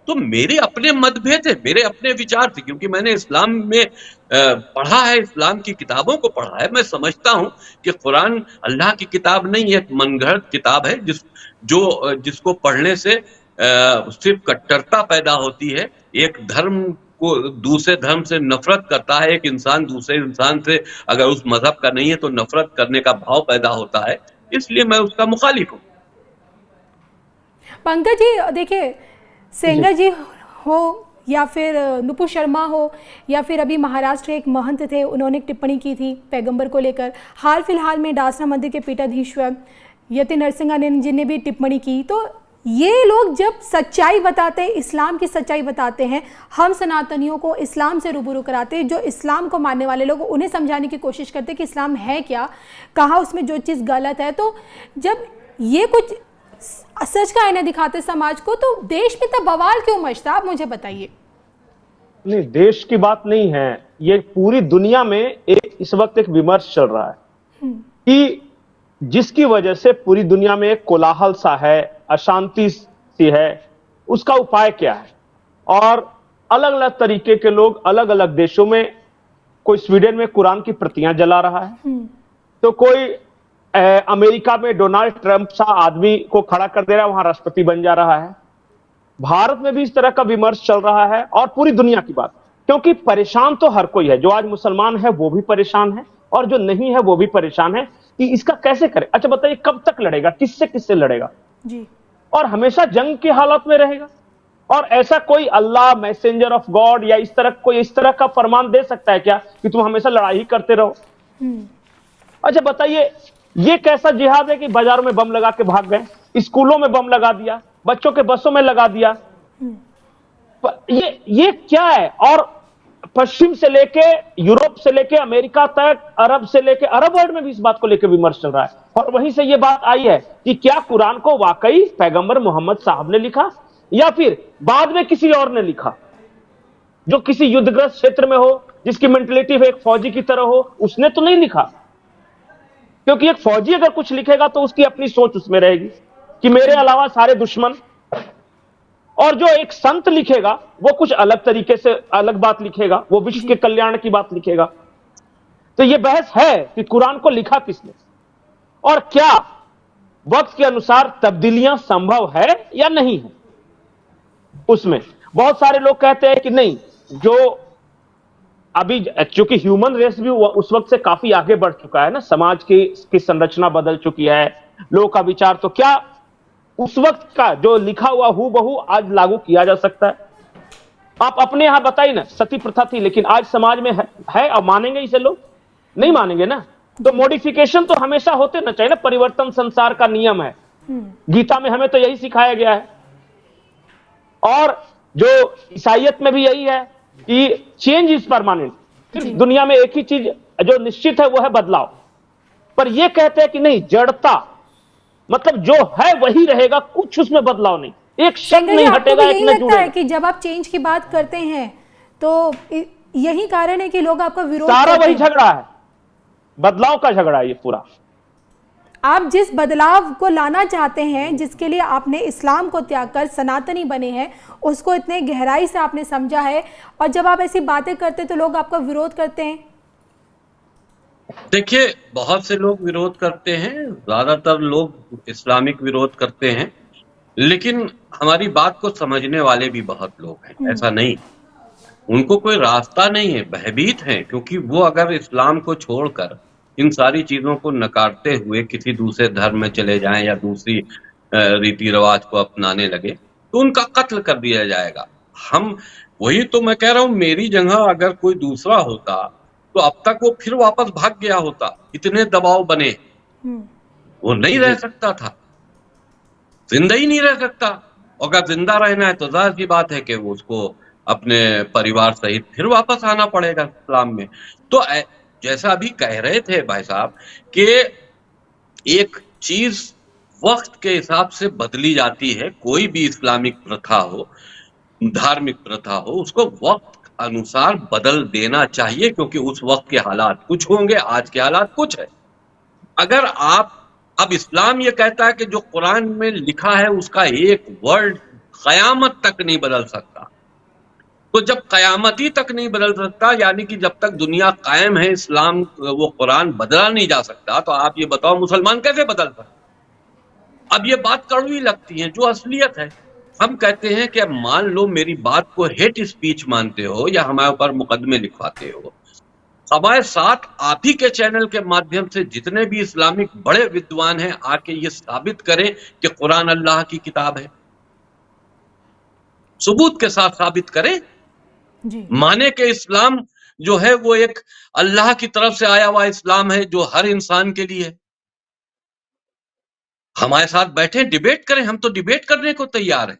[SPEAKER 2] तो मेरे अपने मतभेद है, मेरे अपने विचार थे, क्योंकि मैंने इस्लाम में पढ़ा है, इस्लाम की किताबों को पढ़ा है। मैं समझता हूं कि कुरान अल्लाह की किताब नहीं है, एक मनगढ़ंत किताब है जिसको पढ़ने से सिर्फ कट्टरता पैदा होती है। एक धर्म को दूसरे धर्म से नफरत करता है, एक इंसान दूसरे इंसान से अगर उस मजहब का नहीं है तो नफरत करने का भाव पैदा होता है, इसलिए मैं उसका मुखालिफ हूं।
[SPEAKER 1] पंकज जी देखिए, सेंगर जी हो या फिर नुपुर शर्मा हो या फिर अभी महाराष्ट्र एक महंत थे, उन्होंने एक टिप्पणी की थी पैगंबर को लेकर। हाल फिलहाल में डासना मंदिर के पीठाधीश्वर यति नरसिंहानंद जी ने भी टिप्पणी की। तो ये लोग जब सच्चाई बताते हैं, इस्लाम की सच्चाई बताते हैं, हम सनातनियों को इस्लाम से रूबरू कराते हैं, जो इस्लाम को मानने वाले लोग उन्हें समझाने की कोशिश करते हैं कि इस्लाम है क्या, कहाँ उसमें जो चीज़ गलत है। तो जब ये कुछ सच का आईना दिखाते समाज को, तो देश में तब बवाल क्यों मचता, आप मुझे बताइए।
[SPEAKER 3] नहीं, देश की बात नहीं है, ये पूरी दुनिया में इस वक्त एक विमर्श चल रहा है कि जिसकी वजह से पूरी दुनिया में एक कोलाहल सा है, अशांति सी है, उसका उपाय क्या है। और अलग अलग तरीके के लोग अलग अलग देशों में, कोई स्वीडन में कुरान की प्रतियां जला रहा है, तो कोई अमेरिका में डोनाल्ड ट्रंप सा आदमी को खड़ा कर दे रहा है, वहां राष्ट्रपति बन जा रहा है। भारत में भी इस तरह का विमर्श चल रहा है और पूरी दुनिया की बात, क्योंकि परेशान तो हर कोई है। जो आज मुसलमान है वो भी परेशान है और जो नहीं है वो भी परेशान है कि इसका कैसे करे। अच्छा बताइए, कब तक लड़ेगा, किससे किससे लड़ेगा
[SPEAKER 1] जी। और
[SPEAKER 3] हमेशा जंग की हालत में रहेगा। और ऐसा कोई अल्लाह, मैसेंजर ऑफ गॉड या इस तरह कोई इस तरह का फरमान दे सकता है क्या कि तुम हमेशा लड़ाई करते रहो। अच्छा बताइए, ये कैसा जिहाद है कि बाजारों में बम लगा के भाग गए, स्कूलों में बम लगा दिया, बच्चों के बसों में लगा दिया। ये क्या है। और पश्चिम से लेके यूरोप से लेके अमेरिका तक, अरब से लेके अरब वर्ल्ड में भी इस बात को लेकर विमर्श चल रहा है। और वहीं से ये बात आई है कि क्या कुरान को वाकई पैगंबर मोहम्मद साहब ने लिखा या फिर बाद में किसी और ने लिखा, जो किसी युद्धग्रस्त क्षेत्र में हो, जिसकी मेंटलिटी एक फौजी की तरह हो, उसने तो नहीं लिखा। क्योंकि एक फौजी अगर कुछ लिखेगा तो उसकी अपनी सोच उसमें रहेगी कि मेरे अलावा सारे दुश्मन। और जो एक संत लिखेगा वो कुछ अलग तरीके से अलग बात लिखेगा, वो विश्व के कल्याण की बात लिखेगा। तो ये बहस है कि कुरान को लिखा किसने और क्या वक्त के अनुसार तब्दीलियां संभव है या नहीं है। उसमें बहुत सारे लोग कहते हैं कि नहीं, जो अभी चूंकि ह्यूमन रेस भी उस वक्त से काफी आगे बढ़ चुका है ना, समाज की संरचना बदल चुकी है, लोगों का विचार, तो क्या उस वक्त का जो लिखा हुआ हूबहू आज लागू किया जा सकता है। आप अपने यहां बताइए ना, सती प्रथा थी लेकिन आज समाज में है और मानेंगे इसे लोग? नहीं मानेंगे ना। तो मॉडिफिकेशन तो हमेशा होते ना चाहिए ना, परिवर्तन संसार का नियम है। गीता में हमें तो यही सिखाया गया है और जो ईसाइयत में भी यही है कि चेंज इज परमानेंट। सिर्फ दुनिया में एक ही चीज जो निश्चित है वो है बदलाव। पर ये कहते हैं कि नहीं, जड़ता मतलब जो है वही रहेगा, कुछ उसमें बदलाव नहीं, एक शब्द नहीं हटेगा, एक न जुड़ेगा।
[SPEAKER 1] है कि जब आप चेंज की बात करते हैं तो यही कारण है कि लोग आपका विरोध
[SPEAKER 3] सारा वही झगड़ा है, बदलाव का झगड़ा है ये पूरा।
[SPEAKER 1] आप जिस बदलाव को लाना चाहते हैं, जिसके लिए आपने इस्लाम को त्याग कर सनातनी बने हैं, उसको इतने गहराई से आपने समझा है, और जब आप ऐसी बातें करते हैं तो लोग आपका विरोध करते हैं।
[SPEAKER 2] देखिए, बहुत से लोग विरोध करते हैं, ज्यादातर लोग इस्लामिक विरोध करते हैं, लेकिन हमारी बात को समझने वाले भी बहुत लोग हैं। ऐसा नहीं, उनको कोई रास्ता नहीं है, भयभीत हैं, क्योंकि वो अगर इस्लाम को छोड़कर इन सारी चीजों को नकारते हुए किसी दूसरे धर्म में चले जाएं या दूसरी रीति रिवाज को अपनाने लगे तो उनका कत्ल कर दिया जाएगा। हम वही तो मैं कह रहा हूं, मेरी जगह अगर कोई दूसरा होता तो अब तक वो फिर वापस भाग गया होता। इतने दबाव बने, वो नहीं रह सकता था, जिंदा ही नहीं रह सकता। अगर जिंदा रहना है तो जाहिर सी बात है कि वो उसको अपने परिवार सहित फिर वापस आना पड़ेगा इस्लाम में। तो जैसा अभी कह रहे थे भाई साहब कि एक चीज वक्त के हिसाब से बदली जाती है, कोई भी इस्लामिक प्रथा हो, धार्मिक प्रथा हो, उसको वक्त अनुसार बदल देना चाहिए, क्योंकि उस वक्त के हालात कुछ होंगे, आज के हालात कुछ है। अगर आप अब इस्लाम ये कहता है कि जो कुरान में लिखा है उसका एक वर्ड कयामत तक नहीं बदल सकता, तो जब कयामती तक नहीं बदल सकता, यानी कि जब तक दुनिया कायम है इस्लाम वो कुरान बदला नहीं जा सकता, तो आप ये बताओ मुसलमान कैसे बदल सकते? अब ये बात कड़वी लगती है, जो असलियत है। हम कहते हैं कि अब मान लो मेरी बात को हेट स्पीच मानते हो या हमारे ऊपर मुकदमे लिखवाते हो, हमारे साथ आप ही के चैनल के माध्यम से जितने भी इस्लामिक बड़े विद्वान हैं आके ये साबित करें कि कुरान अल्लाह की किताब है, सबूत के साथ साबित करें जी। माने कि इस्लाम जो है वो एक अल्लाह की तरफ से आया हुआ इस्लाम है जो हर इंसान के लिए है। हमारे साथ बैठे डिबेट करें, हम तो डिबेट करने को तैयार हैं।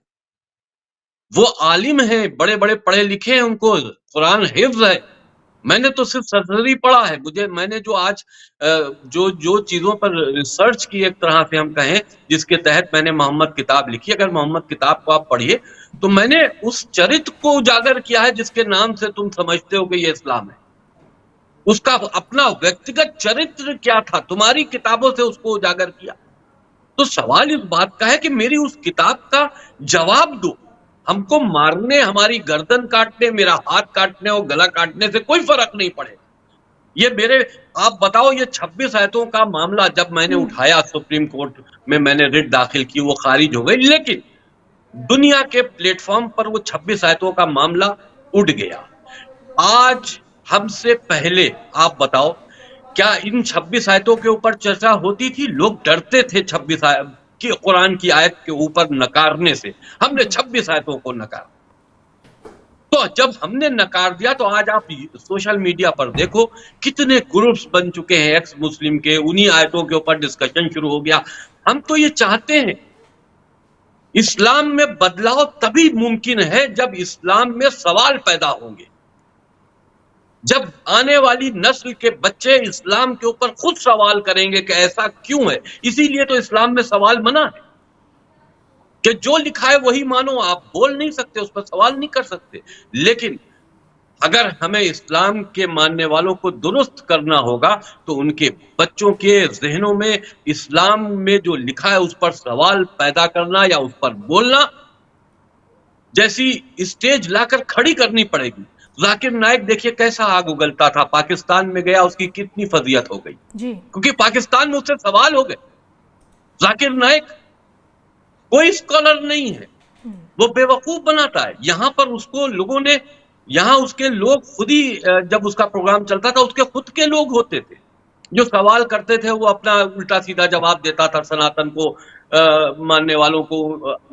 [SPEAKER 2] वो आलिम हैं, बड़े बड़े पढ़े लिखे हैं, उनको कुरान हिफ्ज है। मैंने तो सिर्फ सरसरी पढ़ा है। मैंने जो आज जो चीजों पर रिसर्च की, एक तरह से हम कहें, जिसके तहत मैंने मोहम्मद किताब लिखी। अगर मोहम्मद किताब को आप पढ़िए तो मैंने उस चरित्र को उजागर किया है जिसके नाम से तुम समझते हो कि ये इस्लाम है। उसका अपना व्यक्तिगत चरित्र क्या था, तुम्हारी किताबों से उसको उजागर किया। तो सवाल इस बात का है कि मेरी उस किताब का जवाब दो। हमको मारने, हमारी गर्दन काटने, मेरा हाथ काटने और गला काटने से कोई फर्क नहीं पड़े। आप बताओ, ये 26 आयतों का मामला जब मैंने उठाया सुप्रीम कोर्ट में, मैंने रिट दाखिल की, वो खारिज हो गई, लेकिन दुनिया के प्लेटफॉर्म पर वो 26 आयतों का मामला उड़ गया। आज हमसे पहले आप बताओ, क्या इन 26 आयतों के ऊपर चर्चा होती थी? लोग डरते थे 26 आयत की, कुरान की आयत के ऊपर नकारने से। हमने 26 आयतों को नकारा। तो जब हमने नकार दिया तो आज आप सोशल मीडिया पर देखो कितने ग्रुप्स बन चुके हैं एक्स मुस्लिम के, उन्हीं आयतों के ऊपर डिस्कशन शुरू हो गया। हम तो ये चाहते हैं, इस्लाम में बदलाव तभी मुमकिन है जब इस्लाम में सवाल पैदा होंगे, जब आने वाली नस्ल के बच्चे इस्लाम के ऊपर खुद सवाल करेंगे कि ऐसा क्यों है। इसीलिए तो इस्लाम में सवाल मना है कि जो लिखा है वही मानो। आप बोल नहीं सकते, उस पर सवाल नहीं कर सकते। लेकिन अगर हमें इस्लाम के मानने वालों को दुरुस्त करना होगा तो उनके बच्चों के जहनों में इस्लाम में जो लिखा है उस पर सवाल पैदा करना या उस पर बोलना जैसी स्टेज लाकर खड़ी करनी पड़ेगी। जाकिर नाइक देखिए कैसा आग उगलता था, पाकिस्तान में गया, उसकी कितनी फजीयत हो गई जी, क्योंकि पाकिस्तान में उससे सवाल हो गए। जाकिर नाइक कोई स्कॉलर नहीं है, वो बेवकूफ बनाता है। यहां पर उसको लोगों ने, यहां उसके लोग खुद ही, जब उसका प्रोग्राम चलता था उसके खुद के लोग होते थे जो सवाल करते थे, वो अपना उल्टा सीधा जवाब देता था, सनातन को मानने वालों को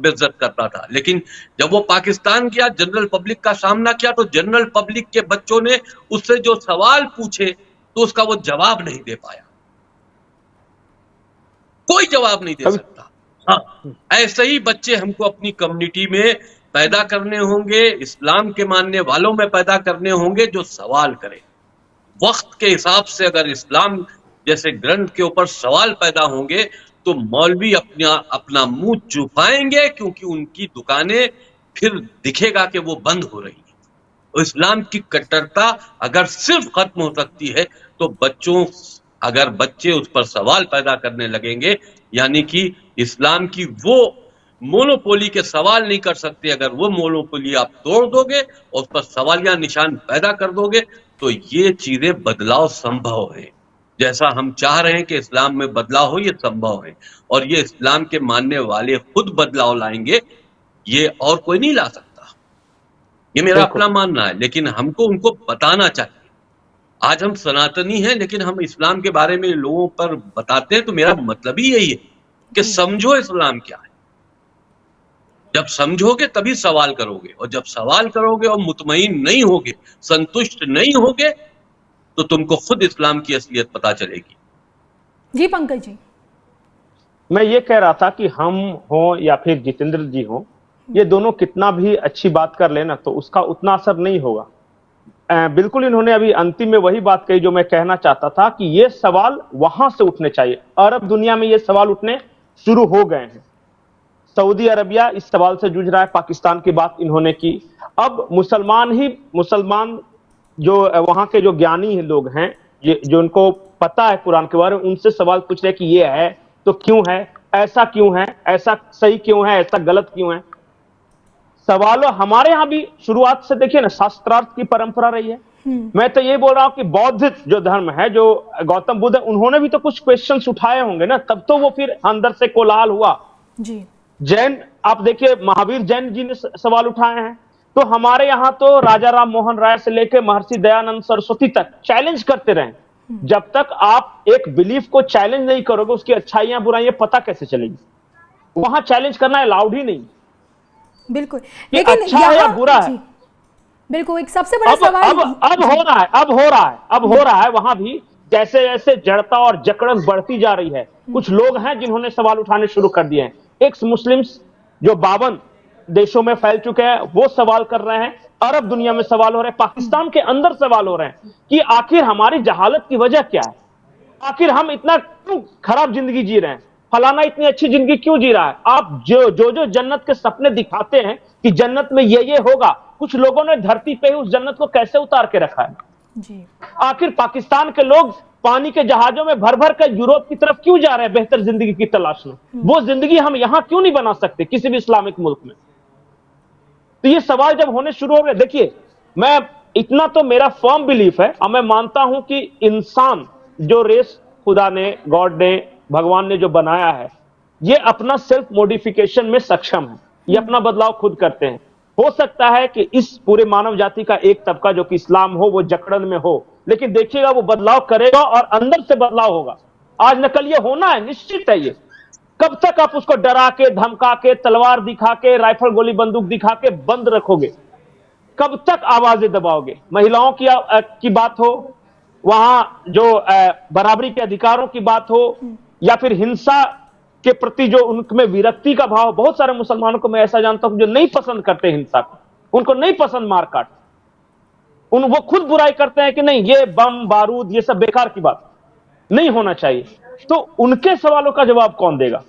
[SPEAKER 2] बेइज्जत करता था। लेकिन जब वो पाकिस्तान गया, जनरल पब्लिक का सामना किया, तो जनरल पब्लिक के बच्चों ने उससे जो सवाल पूछे तो उसका वो जवाब नहीं दे पाया, कोई जवाब नहीं दे सकता। हाँ, ऐसे ही बच्चे हमको अपनी कम्युनिटी में पैदा करने होंगे, इस्लाम के मानने वालों में पैदा करने होंगे जो सवाल करें। वक्त के हिसाब से अगर इस्लाम जैसे ग्रंथ के ऊपर सवाल पैदा होंगे तो मौलवी अपना मुंह छुपाएंगे, क्योंकि उनकी दुकानें फिर दिखेगा कि वो बंद हो रही है। और इस्लाम की कट्टरता अगर सिर्फ खत्म हो सकती है तो अगर बच्चे उस पर सवाल पैदा करने लगेंगे, यानी कि इस्लाम की वो मोनोपोली के सवाल नहीं कर सकते, अगर वो मोनोपोली आप तोड़ दोगे और उस पर सवालिया निशान पैदा कर दोगे तो ये चीजें बदलाव संभव है। जैसा हम चाह रहे हैं कि इस्लाम में बदलाव हो, ये संभव है, और ये इस्लाम के मानने वाले खुद बदलाव लाएंगे, ये और कोई नहीं ला सकता। ये मेरा अपना मानना है, लेकिन हमको उनको बताना चाहिए। आज हम सनातनी हैं लेकिन हम इस्लाम के बारे में लोगों पर बताते हैं, तो मेरा मतलब ही यही है कि समझो इस्लाम क्या है। जब समझोगे तभी सवाल करोगे, और जब सवाल करोगे और मुतमईन नहीं होगे, संतुष्ट नहीं होगे, तो तुमको खुद इस्लाम की असलियत पता चलेगी।
[SPEAKER 1] जी पंकज जी,
[SPEAKER 3] मैं ये कह रहा था कि हम हो या फिर जितेंद्र जी हो, ये दोनों कितना भी अच्छी बात कर लेना तो उसका उतना असर नहीं होगा। बिल्कुल इन्होंने अभी अंतिम में वही बात कही जो मैं कहना चाहता था कि ये सवाल वहां से उठने चाहिए। अरब दुनिया में ये सवाल उठने शुरू हो गए हैं। सऊदी अरबिया इस सवाल से जूझ रहा है, पाकिस्तान की बात इन्होंने की। अब मुसलमान जो वहां के जो ज्ञानी लोग हैं, जो उनको पता है कुरान के बारे में, उनसे सवाल पूछ रहे कि ये है तो क्यों है, ऐसा क्यों है, ऐसा सही क्यों है, ऐसा गलत क्यों है। सवाल हमारे यहाँ भी शुरुआत से देखिए ना, शास्त्रार्थ की परंपरा रही है। मैं तो ये बोल रहा हूं कि बौद्ध जो धर्म है, जो गौतम बुद्ध है, उन्होंने भी तो कुछ क्वेश्चंस उठाए होंगे ना, तब तो वो फिर अंदर से कोलाहल हुआ जी। जैन आप देखिए, महावीर जैन जी ने सवाल उठाए हैं। तो हमारे यहाँ तो राजा राम मोहन राय से लेकर महर्षि दयानंद सरस्वती तक चैलेंज करते रहे। जब तक आप एक बिलीफ को चैलेंज नहीं करोगे, उसकी अच्छाइयां बुराइयां पता कैसे चलेगी। वहां चैलेंज करना अलाउड ही नहीं।
[SPEAKER 1] बिल्कुल, लेकिन
[SPEAKER 3] अच्छा है या बुरा है,
[SPEAKER 1] बिल्कुल एक सबसे बड़ा सवाल
[SPEAKER 3] अब हो रहा है वहां भी। जैसे जैसे जड़ता और जकड़न बढ़ती जा रही है, कुछ लोग हैं जिन्होंने सवाल उठाने शुरू कर दिए हैं। एक्स मुस्लिम्स जो 52 देशों में फैल चुके हैं वो सवाल कर रहे हैं, अरब दुनिया में सवाल हो रहे हैं, पाकिस्तान के अंदर सवाल हो रहे हैं कि आखिर हमारी जहालत की वजह क्या है, आखिर हम इतना क्यों खराब जिंदगी जी रहे हैं, फलाना इतनी अच्छी जिंदगी क्यों जी रहा है। आप जो जन्नत के सपने दिखाते हैं कि जन्नत में ये होगा, कुछ लोगों ने धरती पे ही उस जन्नत को कैसे उतार के रखा है
[SPEAKER 1] जी।
[SPEAKER 3] आखिर पाकिस्तान के लोग पानी के जहाजों में भर भर कर यूरोप की तरफ क्यों जा रहे हैं बेहतर जिंदगी की तलाश में, वो जिंदगी हम यहां क्यों नहीं बना सकते किसी भी इस्लामिक मुल्क में। तो ये सवाल जब होने शुरू हो गए, देखिए मैं इतना तो मेरा फर्म बिलीफ है और मैं मानता हूं कि इंसान जो रेस खुदा ने, गॉड ने, भगवान ने जो बनाया है, ये अपना सेल्फ मॉडिफिकेशन में सक्षम है, ये अपना बदलाव खुद करते हैं। हो सकता है कि इस पूरे मानव जाति का एक तबका जो कि इस्लाम हो वो जकड़न में हो, लेकिन देखिएगा वो बदलाव करेगा और अंदर से बदलाव होगा। आज न कल ये होना है, निश्चित है ये। कब तक आप उसको डरा के, धमका के, तलवार दिखा के, राइफल गोली बंदूक दिखा के बंद रखोगे, कब तक आवाजें दबाओगे। महिलाओं की बात हो, वहां जो बराबरी के अधिकारों की बात हो, या फिर हिंसा के प्रति जो उनमें विरक्ति का भाव, बहुत सारे मुसलमानों को मैं ऐसा जानता हूं जो नहीं पसंद करते हिंसा को, उनको नहीं पसंद मारकाट, वो खुद बुराई करते हैं कि नहीं ये बम बारूद ये सब बेकार की बात नहीं होना चाहिए। तो उनके सवालों का जवाब कौन देगा?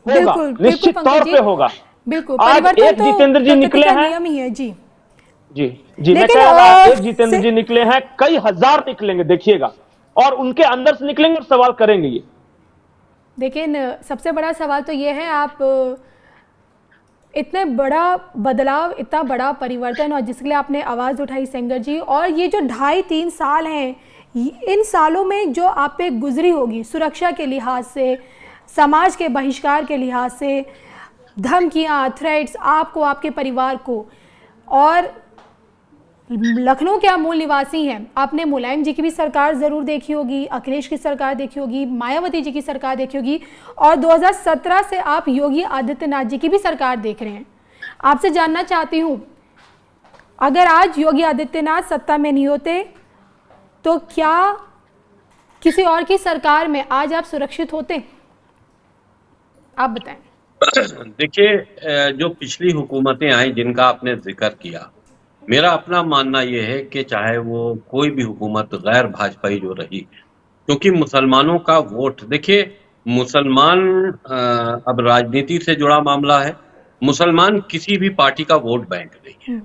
[SPEAKER 3] होगा, निश्चित तौर पे होगा।
[SPEAKER 1] बिल्कुल,
[SPEAKER 3] आज एक जितेंद्र जी निकले हैं,
[SPEAKER 1] नियम ही है जी
[SPEAKER 3] जी मैं कह रहा हूं, एक जितेंद्र जी निकले हैं, कई हजार निकलेंगे देखिएगा, और उनके अंदर से निकलेंगे और सवाल करेंगे ये।
[SPEAKER 1] लेकिन सबसे बड़ा सवाल तो ये है, आप इतने बड़ा बदलाव, इतना बड़ा परिवर्तन, और जिसके लिए आपने आवाज़ उठाई सेंगर जी, और ये जो 2.5-3 साल हैं, इन सालों में जो आप पे गुजरी होगी सुरक्षा के लिहाज से, समाज के बहिष्कार के लिहाज से, धमकियाँ, थ्रेट्स आपको, आपके परिवार को, और लखनऊ के आप मूल निवासी हैं, आपने मुलायम जी की भी सरकार ज़रूर देखी होगी, अखिलेश की सरकार देखी होगी, मायावती जी की सरकार देखी होगी, और 2017 से आप योगी आदित्यनाथ जी की भी सरकार देख रहे हैं। आपसे जानना चाहती हूँ, अगर आज योगी आदित्यनाथ सत्ता में नहीं होते तो क्या किसी और की सरकार में आज आप सुरक्षित होते? आप बताएं।
[SPEAKER 2] देखिए, जो पिछली हुकूमतें आई जिनका आपने जिक्र किया, मेरा अपना मानना यह है कि चाहे वो कोई भी हुकूमत गैर भाजपाई जो रही, क्योंकि मुसलमानों का वोट, देखिए मुसलमान अब राजनीति से जुड़ा मामला है, मुसलमान किसी भी पार्टी का वोट बैंक नहीं है।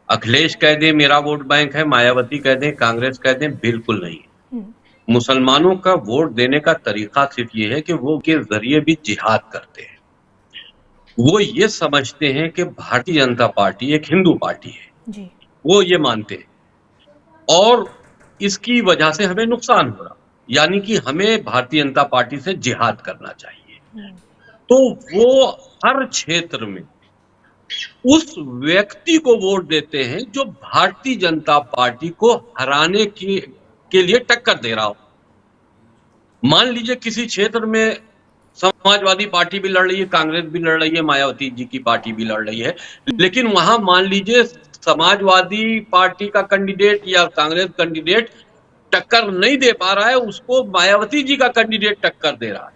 [SPEAKER 2] अखिलेश कह दे मेरा वोट बैंक है, मायावती कह दे, कांग्रेस कह दे, बिल्कुल नहीं है। मुसलमानों का वोट देने का तरीका सिर्फ ये है कि वो के जरिए भी जिहाद करते हैं। वो ये समझते हैं कि भारतीय जनता पार्टी एक हिंदू पार्टी है
[SPEAKER 1] जी। वो
[SPEAKER 2] ये मानते हैं और इसकी वजह से हमें नुकसान हो रहा, यानी कि हमें भारतीय जनता पार्टी से जिहाद करना चाहिए। तो वो हर क्षेत्र में उस व्यक्ति को वोट देते हैं जो भारतीय जनता पार्टी को हराने के लिए टक्कर दे रहा हो। मान लीजिए किसी क्षेत्र में समाजवादी पार्टी भी लड़ रही है, कांग्रेस भी लड़ रही है, मायावती जी की पार्टी भी लड़ रही है, लेकिन वहां मान लीजिए समाजवादी पार्टी का कैंडिडेट या कांग्रेस कैंडिडेट टक्कर नहीं दे पा रहा है, उसको मायावती जी का कैंडिडेट टक्कर दे रहा है,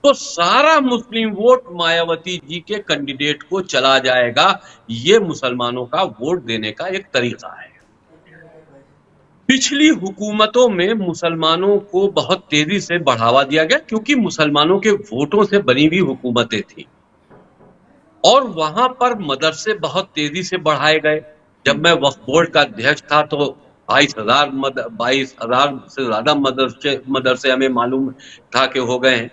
[SPEAKER 2] तो सारा मुस्लिम वोट मायावती जी के कैंडिडेट को चला जाएगा। ये मुसलमानों का वोट देने का एक तरीका है। पिछली हुकूमतों में मुसलमानों को बहुत तेजी से बढ़ावा दिया गया क्योंकि मुसलमानों के वोटों से बनी हुई हुकूमतें थी और वहां पर मदरसे बहुत तेजी से बढ़ाए गए। जब मैं वक्फ बोर्ड का अध्यक्ष था तो 22,000 से ज्यादा मदरसे हमें मालूम था कि हो गए हैं।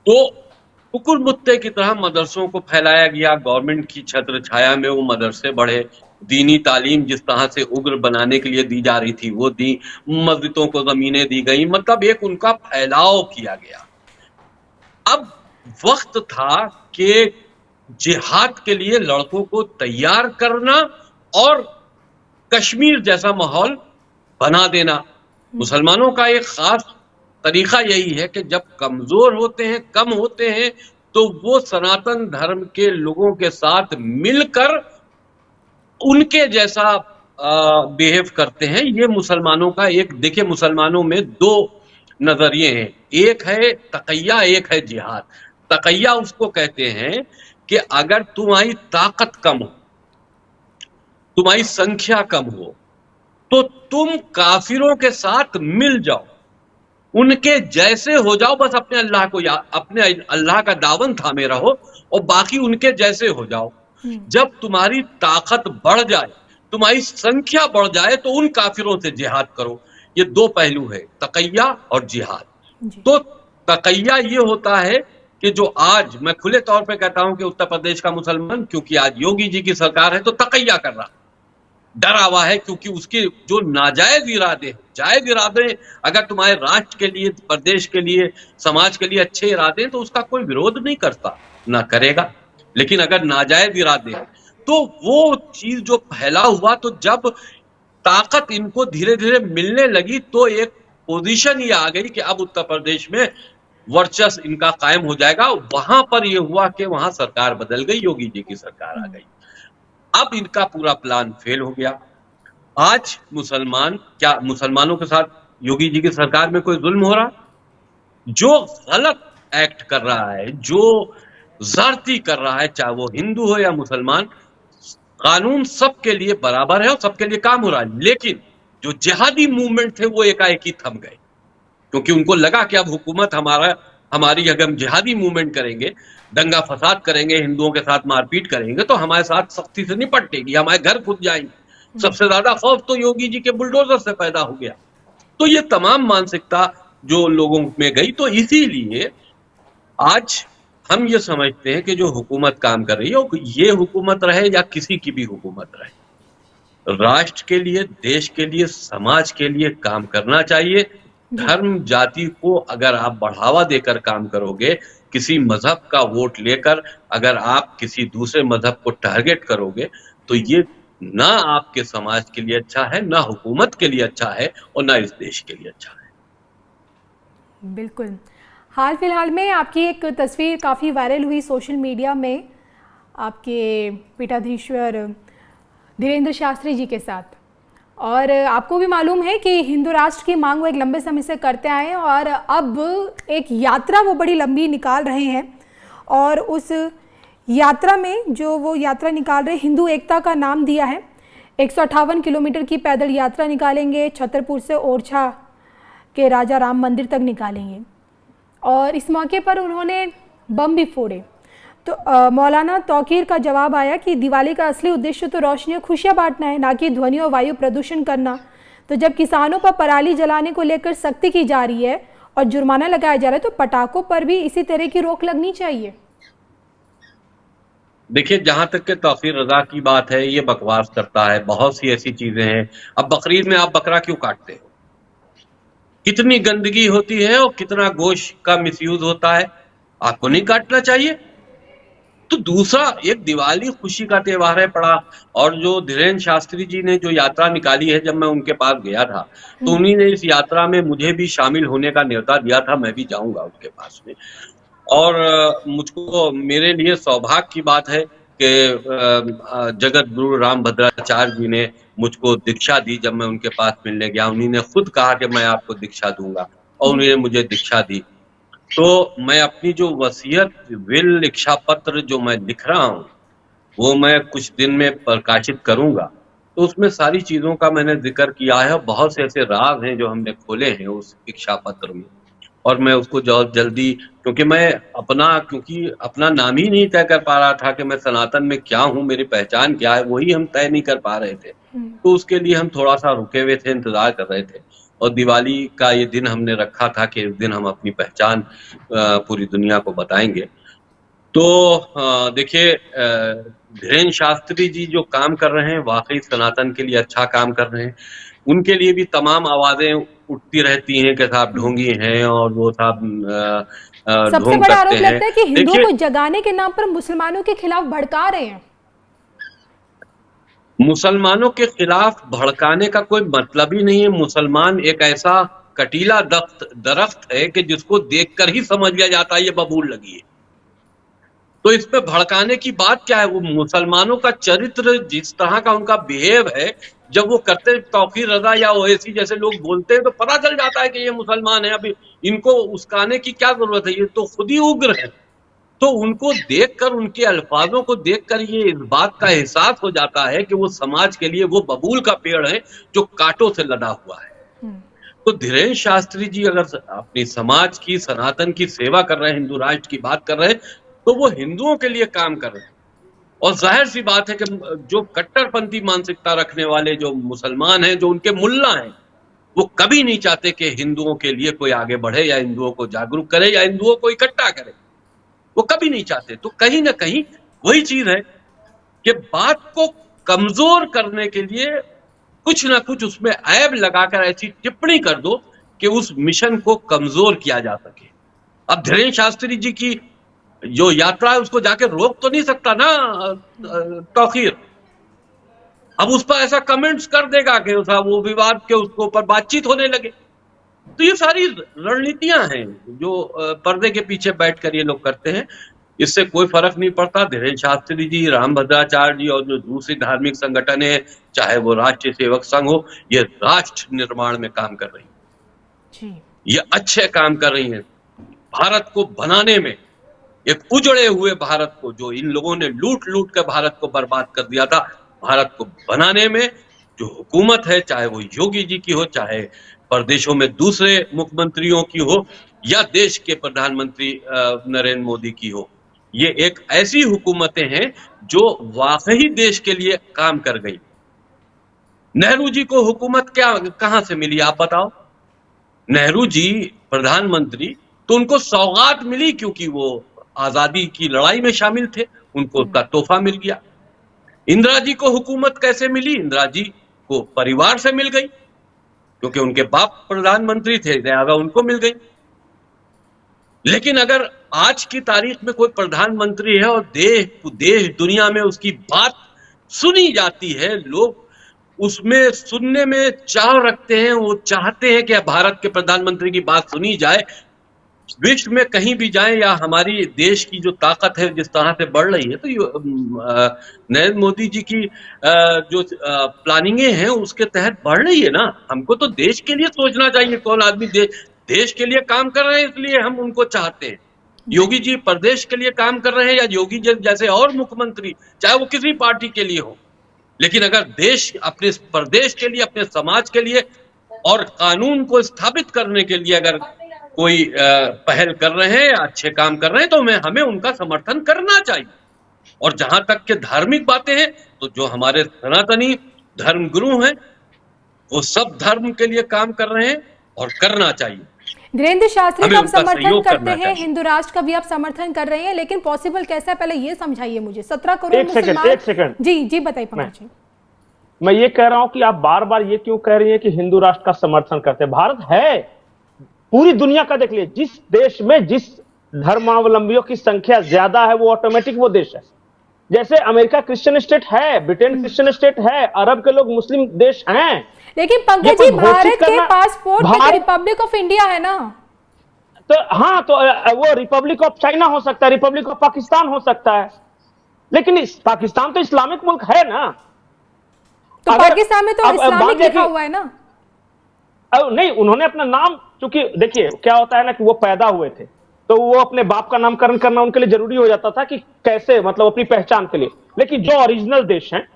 [SPEAKER 2] तो कुकुर मुत्ते की तरह मदरसों को फैलाया गया, गवर्नमेंट की छत्र छाया में वो मदरसे बढ़े, दीनी तालीम जिस तरह से उग्र बनाने के लिए दी जा रही थी वो दी, मस्जिदों को जमीनें दी गई, मतलब एक उनका फैलाव किया गया। अब वक्त था कि जिहाद के लिए लड़कों को तैयार करना और कश्मीर जैसा माहौल बना देना। मुसलमानों का एक खास तरीका यही है कि जब कमजोर होते हैं, कम होते हैं, तो वो सनातन धर्म के लोगों के साथ मिलकर उनके जैसा बिहेव करते हैं। ये मुसलमानों का एक, देखिए मुसलमानों में दो नजरिए हैं। एक है तकैया, एक है जिहाद। तकैया उसको कहते हैं कि अगर तुम्हारी ताकत कम हो, तुम्हारी संख्या कम हो, तो तुम काफिरों के साथ मिल जाओ, उनके जैसे हो जाओ, बस अपने अल्लाह को अपने अल्लाह का दामन थामे रहो और बाकी उनके जैसे हो जाओ। जब तुम्हारी ताकत बढ़ जाए, तुम्हारी संख्या बढ़ जाए, तो उन काफिरों से जिहाद करो। ये दो पहलू है, तकैया और जिहाद। तो तकैया ये होता है कि जो आज मैं खुले तौर पे कहता हूं कि उत्तर प्रदेश का मुसलमान, क्योंकि आज योगी जी की सरकार है, तो तकैया कर रहा, डरा हुआ है, क्योंकि उसके जो नाजायज इरादे, जायज इरादे, अगर तुम्हारे राष्ट्र के लिए, प्रदेश के लिए, समाज के लिए अच्छे इरादे, तो उसका कोई विरोध नहीं करता, ना करेगा। लेकिन अगर नाजायज इरादे, तो वो चीज जो फैला हुआ, तो जब ताकत इनको धीरे धीरे मिलने लगी, तो एक पोजीशन ये आ गई कि अब उत्तर प्रदेश में वर्चस्व इनका कायम हो जाएगा। वहां पर यह हुआ कि वहां सरकार बदल गई, योगी जी की सरकार आ गई। अब इनका पूरा प्लान फेल हो गया। आज मुसलमानों के साथ योगी जी की सरकार में कोई जुल्म हो रहा? जो गलत एक्ट कर रहा है, जो ज्यादती कर रहा है, चाहे वो हिंदू हो या मुसलमान, कानून सबके लिए बराबर है और सबके लिए काम हो रहा है। लेकिन जो जिहादी मूवमेंट थे वो एकाएक ही थम गए, क्योंकि उनको लगा कि अब हुकूमत हमारी अगर हम जिहादी मूवमेंट करेंगे, दंगा फसाद करेंगे, हिंदुओं के साथ मारपीट करेंगे, तो हमारे साथ सख्ती से निपटेगी, हमारे घर खुद जाएंगे। सबसे ज्यादा खौफ तो योगी जी के बुलडोजर से पैदा हो गया। तो ये तमाम मानसिकता जो लोगों में गई, तो इसीलिए आज हम ये समझते हैं कि जो हुकूमत काम कर रही है, ये हुकूमत रहे या किसी की भी हुकूमत रहे, राष्ट्र के लिए, देश के लिए, समाज के लिए काम करना चाहिए। धर्म जाति को अगर आप बढ़ावा देकर काम करोगे, किसी मजहब का वोट लेकर अगर आप किसी दूसरे मजहब को टारगेट करोगे, तो ये ना आपके समाज के लिए अच्छा है, ना हुकूमत के लिए अच्छा है और ना इस देश के लिए अच्छा है।
[SPEAKER 1] बिल्कुल। हाल फिलहाल में आपकी एक तस्वीर काफ़ी वायरल हुई सोशल मीडिया में, आपके पीठाधीश्वर धीरेन्द्र शास्त्री जी के साथ, और आपको भी मालूम है कि हिंदू राष्ट्र की मांग वो एक लंबे समय से करते आए हैं, और अब एक यात्रा वो बड़ी लंबी निकाल रहे हैं, और उस यात्रा में जो वो यात्रा निकाल रहे, हिंदू एकता का नाम दिया है। 158 किलोमीटर की पैदल यात्रा निकालेंगे, छतरपुर से ओरछा के राजा राम मंदिर तक निकालेंगे, और इस मौके पर उन्होंने बम भी फोड़े। तो मौलाना तौकीर का जवाब आया कि दिवाली का असली उद्देश्य तो रोशनी और खुशियाँ बांटना है, ना कि ध्वनि और वायु प्रदूषण करना। तो जब किसानों पर पराली जलाने को लेकर सख्ती की जा रही है और जुर्माना लगाया जा रहा है, तो पटाखों पर भी इसी तरह की रोक लगनी चाहिए।
[SPEAKER 2] देखिए, जहां तक के तौकीर रजा की बात है, ये बकवास करता है। बहुत सी ऐसी चीजें हैं। अब बकरीद में आप बकरा क्यों काटते हो? कितनी गंदगी होती है और कितना गोश्त का मिसयूज होता है, आपको नहीं काटना चाहिए। तो दूसरा, एक दिवाली खुशी का त्योहार है पड़ा, और जो धीरेन्द्र शास्त्री जी ने जो यात्रा निकाली है, जब मैं उनके पास गया था, तो उन्हीं ने इस यात्रा में मुझे भी शामिल होने का न्योता दिया था। मैं भी जाऊंगा उनके पास में, और मुझको, मेरे लिए सौभाग्य की बात है कि जगत गुरु रामभद्राचार्य जी ने मुझको दीक्षा दी। जब मैं उनके पास मिलने गया, उन्हीं ने खुद कहा कि मैं आपको दीक्षा दूंगा, और उन्होंने मुझे दीक्षा दी। तो मैं अपनी जो वसीयत, विल, इच्छा पत्र जो मैं लिख रहा हूँ, वो मैं कुछ दिन में प्रकाशित करूंगा। तो उसमें सारी चीजों का मैंने जिक्र किया है। बहुत से ऐसे राज हैं जो हमने खोले हैं उस इच्छा पत्र में, और मैं उसको जल्दी, क्योंकि मैं अपना नाम ही नहीं तय कर पा रहा था कि मैं सनातन में क्या हूँ, मेरी पहचान क्या है, वही हम तय नहीं कर पा रहे थे। तो उसके लिए हम थोड़ा सा रुके हुए थे, इंतजार कर रहे थे, और दिवाली का ये दिन हमने रखा था कि इस दिन हम अपनी पहचान पूरी दुनिया को बताएंगे। तो देखिए, धीरेन्द्र शास्त्री जी जो काम कर रहे हैं, वाकई सनातन के लिए अच्छा काम कर रहे हैं। उनके लिए भी तमाम आवाजें उठती रहती हैं कि साहब ढोंगी हैं, और वो साहब
[SPEAKER 1] सबसे बड़ा आरोप लगता है कि हिंदुओं को जगाने के नाम पर मुसलमानों के खिलाफ भड़का रहे हैं।
[SPEAKER 2] मुसलमानों के खिलाफ भड़काने का कोई मतलब ही नहीं है। मुसलमान एक ऐसा कटीला दरख्त है कि जिसको देखकर ही समझ लिया जाता है ये बबूल लगी है। तो इसमें भड़काने की बात क्या है? वो मुसलमानों का चरित्र, जिस तरह का उनका बिहेव है, जब वो करते तौकीर रजा या ओवैसी जैसे लोग बोलते हैं तो पता चल जाता है कि ये मुसलमान है। अभी इनको उस्काने की क्या जरूरत है, ये तो खुद ही उग्र है। तो उनको देखकर, उनके अल्फाजों को देखकर ये इस बात का एहसास हो जाता है कि वो समाज के लिए वो बबूल का पेड़ है जो कांटों से लदा हुआ है। तो धीरेन्द्र शास्त्री जी अगर अपनी समाज की, सनातन की सेवा कर रहे हैं, हिंदू राष्ट्र की बात कर रहे हैं, तो वो हिंदुओं के लिए काम कर रहे हैं। और जाहिर सी बात है कि जो कट्टरपंथी मानसिकता रखने वाले जो मुसलमान हैं, जो उनके मुल्ला हैं, वो कभी नहीं चाहते कि हिंदुओं के लिए कोई आगे बढ़े या हिंदुओं को जागरूक करे या हिंदुओं को इकट्ठा करे। वो कभी नहीं चाहते। तो कहीं ना कहीं वही चीज है कि बात को कमजोर करने के लिए कुछ ना कुछ उसमें ऐब लगाकर ऐसी टिप्पणी कर दो कि उस मिशन को कमजोर किया जा सके। अब धीरेन्द्र शास्त्री जी की जो यात्रा है उसको जाके रोक तो नहीं सकता ना तौकीर। अब उस पर ऐसा कमेंट्स कर देगा कि वो विवाद के उसके ऊपर बातचीत होने लगे। तो ये सारी रणनीतियां हैं जो पर्दे के पीछे बैठकर ये लोग करते हैं। इससे कोई फर्क नहीं पड़ता। धीरेन्द्र शास्त्री जी, रामभद्राचार्य जी और जो दूसरी धार्मिक संगठन है, चाहे वो राष्ट्रीय सेवक संघ हो, ये राष्ट्र निर्माण में काम कर रही है। ये अच्छे काम कर रही है भारत को बनाने में। एक उजड़े हुए भारत को, जो इन लोगों ने लूट लूट कर भारत को बर्बाद कर दिया था, भारत को बनाने में जो हुकूमत है, चाहे वो योगी जी की हो, चाहे प्रदेशों में दूसरे मुख्यमंत्रियों की हो, या देश के प्रधानमंत्री नरेंद्र मोदी की हो, ये एक ऐसी हुकूमतें हैं जो वाकई देश के लिए काम कर गई। नेहरू जी को हुकूमत कहां से मिली, आप बताओ? नेहरू जी प्रधानमंत्री तो उनको सौगात मिली, क्योंकि वो आजादी की लड़ाई में शामिल थे, उनको उसका तोहफा मिल गया। इंदिरा जी को हुकूमत कैसे मिली? इंदिरा जी को परिवार से मिल गई, क्योंकि उनके बाप प्रधानमंत्री थे, लिहाजा उनको मिल गई। लेकिन अगर आज की तारीख में कोई प्रधानमंत्री है और देश दुनिया में उसकी बात सुनी जाती है, लोग उसमें सुनने में चाव रखते हैं, वो चाहते हैं कि भारत के प्रधानमंत्री की बात सुनी जाए, विश्व में कहीं भी जाएं, या हमारी देश की जो ताकत है जिस तरह से बढ़ रही है, तो नरेंद्र मोदी जी की जो प्लानिंगें हैं उसके तहत बढ़ रही है ना। हमको तो देश के लिए सोचना चाहिए। कौन आदमी देश के लिए काम कर रहे हैं, इसलिए हम उनको चाहते हैं। योगी जी प्रदेश के लिए काम कर रहे हैं, या योगी जी जैसे और मुख्यमंत्री, चाहे वो किसी पार्टी के लिए हो, लेकिन अगर देश, अपने प्रदेश के लिए, अपने समाज के लिए और कानून को स्थापित करने के लिए अगर कोई पहल कर रहे हैं, अच्छे काम कर रहे हैं, तो हमें उनका समर्थन करना चाहिए। और जहां तक के धार्मिक बातें हैं, तो जो हमारे सनातनी धर्मगुरु हैं, वो सब धर्म के लिए काम कर रहे हैं और करना चाहिए।
[SPEAKER 1] धीरेन्द्र शास्त्री का आप समर्थन करते हैं, हिंदू राष्ट्र का भी आप समर्थन कर रहे हैं, लेकिन पॉसिबल कैसा है, पहले ये समझाइए मुझे। 17 करोड़ मुसलमान। एक सेकंड जी बताइए पंकज जी।
[SPEAKER 3] मैं ये कह रहा हूं कि आप बार बार ये क्यों कह रही हैं कि हिंदू राष्ट्र का समर्थन करते हैं? भारत है, पूरी दुनिया का देख लीजिए, जिस देश में जिस धर्मावलंबियों की संख्या ज्यादा है वो ऑटोमेटिक वो देश है। जैसे अमेरिका क्रिश्चियन स्टेट है, ब्रिटेन क्रिश्चियन स्टेट है, अरब के लोग मुस्लिम देश हैं।
[SPEAKER 1] लेकिन पंकज जी, भारत के पासपोर्ट में रिपब्लिक ऑफ इंडिया है ना।
[SPEAKER 3] तो हाँ, तो वो रिपब्लिक ऑफ चाइना हो सकता है, रिपब्लिक ऑफ पाकिस्तान हो सकता है, लेकिन पाकिस्तान तो इस्लामिक मुल्क है ना।
[SPEAKER 1] तो पाकिस्तान में तो इस्लामिक लिखा हुआ है ना।
[SPEAKER 3] नहीं, उन्होंने अपना नाम, क्योंकि देखिए क्या होता है ना कि वो पैदा हुए थे तो वो अपने बाप का नामकरण करना उनके लिए जरूरी हो जाता था कि कैसे, मतलब अपनी पहचान के लिए। लेकिन जो ओरिजिनल देश हैं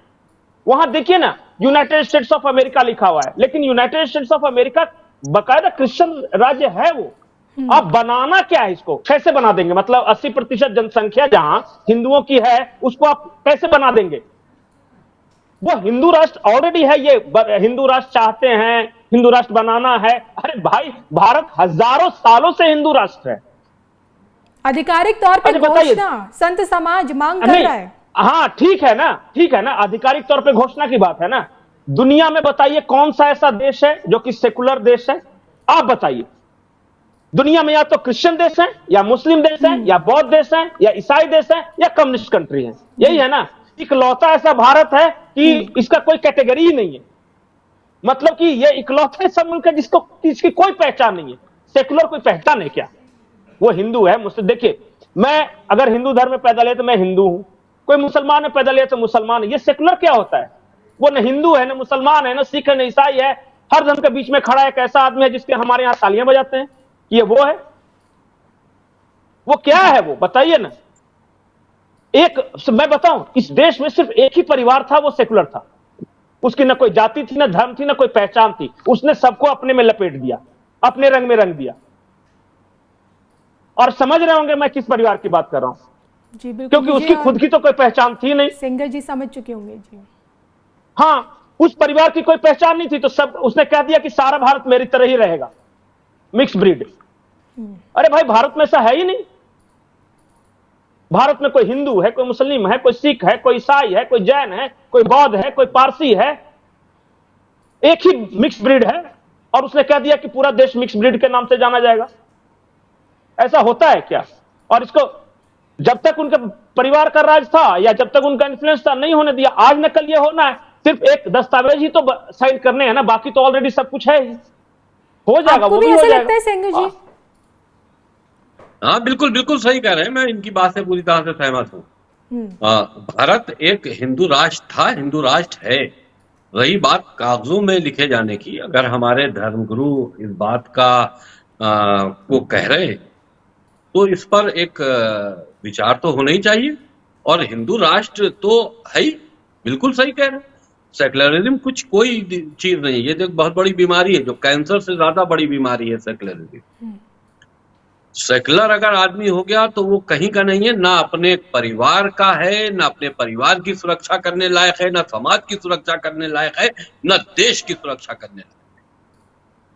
[SPEAKER 3] वहां देखिए ना, यूनाइटेड स्टेट्स ऑफ अमेरिका लिखा हुआ है, लेकिन यूनाइटेड स्टेट्स ऑफ अमेरिका बाकायदा क्रिश्चियन राज्य है वो। आप बनाना क्या है, इसको कैसे बना देंगे? मतलब 80% जनसंख्या जहां हिंदुओं की है, उसको आप कैसे बना देंगे? वो हिंदू राष्ट्र ऑलरेडी है, ये हिंदू राष्ट्र चाहते हैं, हिंदू राष्ट्र बनाना है। अरे भाई, भारत हजारों सालों से हिंदू राष्ट्र है।
[SPEAKER 1] आधिकारिक तौर पर घोषणा संत समाज मांग कर रहा है।
[SPEAKER 3] हाँ ठीक है ना, ठीक है ना, आधिकारिक तौर पे घोषणा की बात है ना। दुनिया में बताइए कौन सा ऐसा देश है जो कि सेकुलर देश है? आप बताइए। दुनिया में या तो क्रिश्चियन देश है, या मुस्लिम देश है, या बौद्ध देश है, या ईसाई देश है, या कम्युनिस्ट कंट्री है। यही है ना। इकलौता ऐसा भारत है कि इसका कोई कैटेगरी ही नहीं है। मतलब कि ये इकलौता ऐसा मुल्क है जिसकी कोई पहचान नहीं है। सेकुलर कोई पहचान है क्या? वो हिंदू है, मुस्लिम। देखिए, मैं अगर हिंदू धर्म में पैदा लिया तो मैं हिंदू हूं, कोई मुसलमान में पैदा लिया तो मुसलमान है। ये सेकुलर क्या होता है? वो न हिंदू है, न मुसलमान है, न सिख है, न ईसाई है, हर धर्म के बीच में खड़ा एक ऐसा आदमी है जिसके हमारे यहां तालियां बजाते हैं। ये वो है? वो क्या है? वो बताइए ना। एक मैं बताऊं, इस देश में सिर्फ एक ही परिवार था, वो सेकुलर था। उसकी ना कोई जाति थी, ना धर्म थी, ना कोई पहचान थी। उसने सबको अपने में लपेट दिया, अपने रंग में रंग दिया। और समझ रहे होंगे मैं किस परिवार की बात कर रहा हूं
[SPEAKER 1] जी, बिल्कुल।
[SPEAKER 3] क्योंकि उसकी खुद की तो कोई पहचान थी नहीं।
[SPEAKER 1] सिंगर जी समझ चुके होंगे जी।
[SPEAKER 3] हाँ, उस परिवार की कोई पहचान नहीं थी, तो सब उसने कह दिया कि सारा भारत मेरी तरह ही रहेगा, मिक्स ब्रीड। अरे भाई, भारत में ऐसा है ही नहीं। भारत में कोई हिंदू है, कोई मुस्लिम है, कोई सिख है, कोई ईसाई है, कोई जैन है, कोई बौद्ध है, कोई पारसी है, एक ही मिक्स ब्रीड है। और उसने कह दिया कि पूरा देश मिक्स ब्रीड के नाम से जाना जाएगा। ऐसा होता है क्या? और इसको जब तक उनके परिवार का राज था या जब तक उनका इन्फ्लुएंस था, नहीं होने दिया। आज न कल ये होना है। सिर्फ एक दस्तावेज ही तो साइन करने हैं ना, बाकी तो ऑलरेडी सब कुछ है ही। हो जाएगा, वो भी हो जाएगा।
[SPEAKER 1] लगता है सिंगर जी?
[SPEAKER 2] हाँ, बिल्कुल बिल्कुल सही कह रहे हैं। मैं इनकी बात से पूरी तरह से सहमत हूँ। भारत एक हिंदू राष्ट्र था, हिंदू राष्ट्र है। रही बात कागजों में लिखे जाने की, अगर हमारे धर्मगुरु इस बात का को कह रहे तो इस पर एक विचार तो होना ही चाहिए। और हिंदू राष्ट्र तो है ही, बिल्कुल सही कह रहे हैं। सेकुलरिज्म कुछ कोई चीज नहीं, ये तो बहुत बड़ी बीमारी है, जो कैंसर से ज्यादा बड़ी बीमारी है सेकुलरिज्म। सेकुलर अगर आदमी हो गया तो वो कहीं का नहीं है, ना अपने परिवार का है, ना अपने परिवार की सुरक्षा करने लायक है, ना समाज की सुरक्षा करने लायक है, ना देश की सुरक्षा करने लायक है,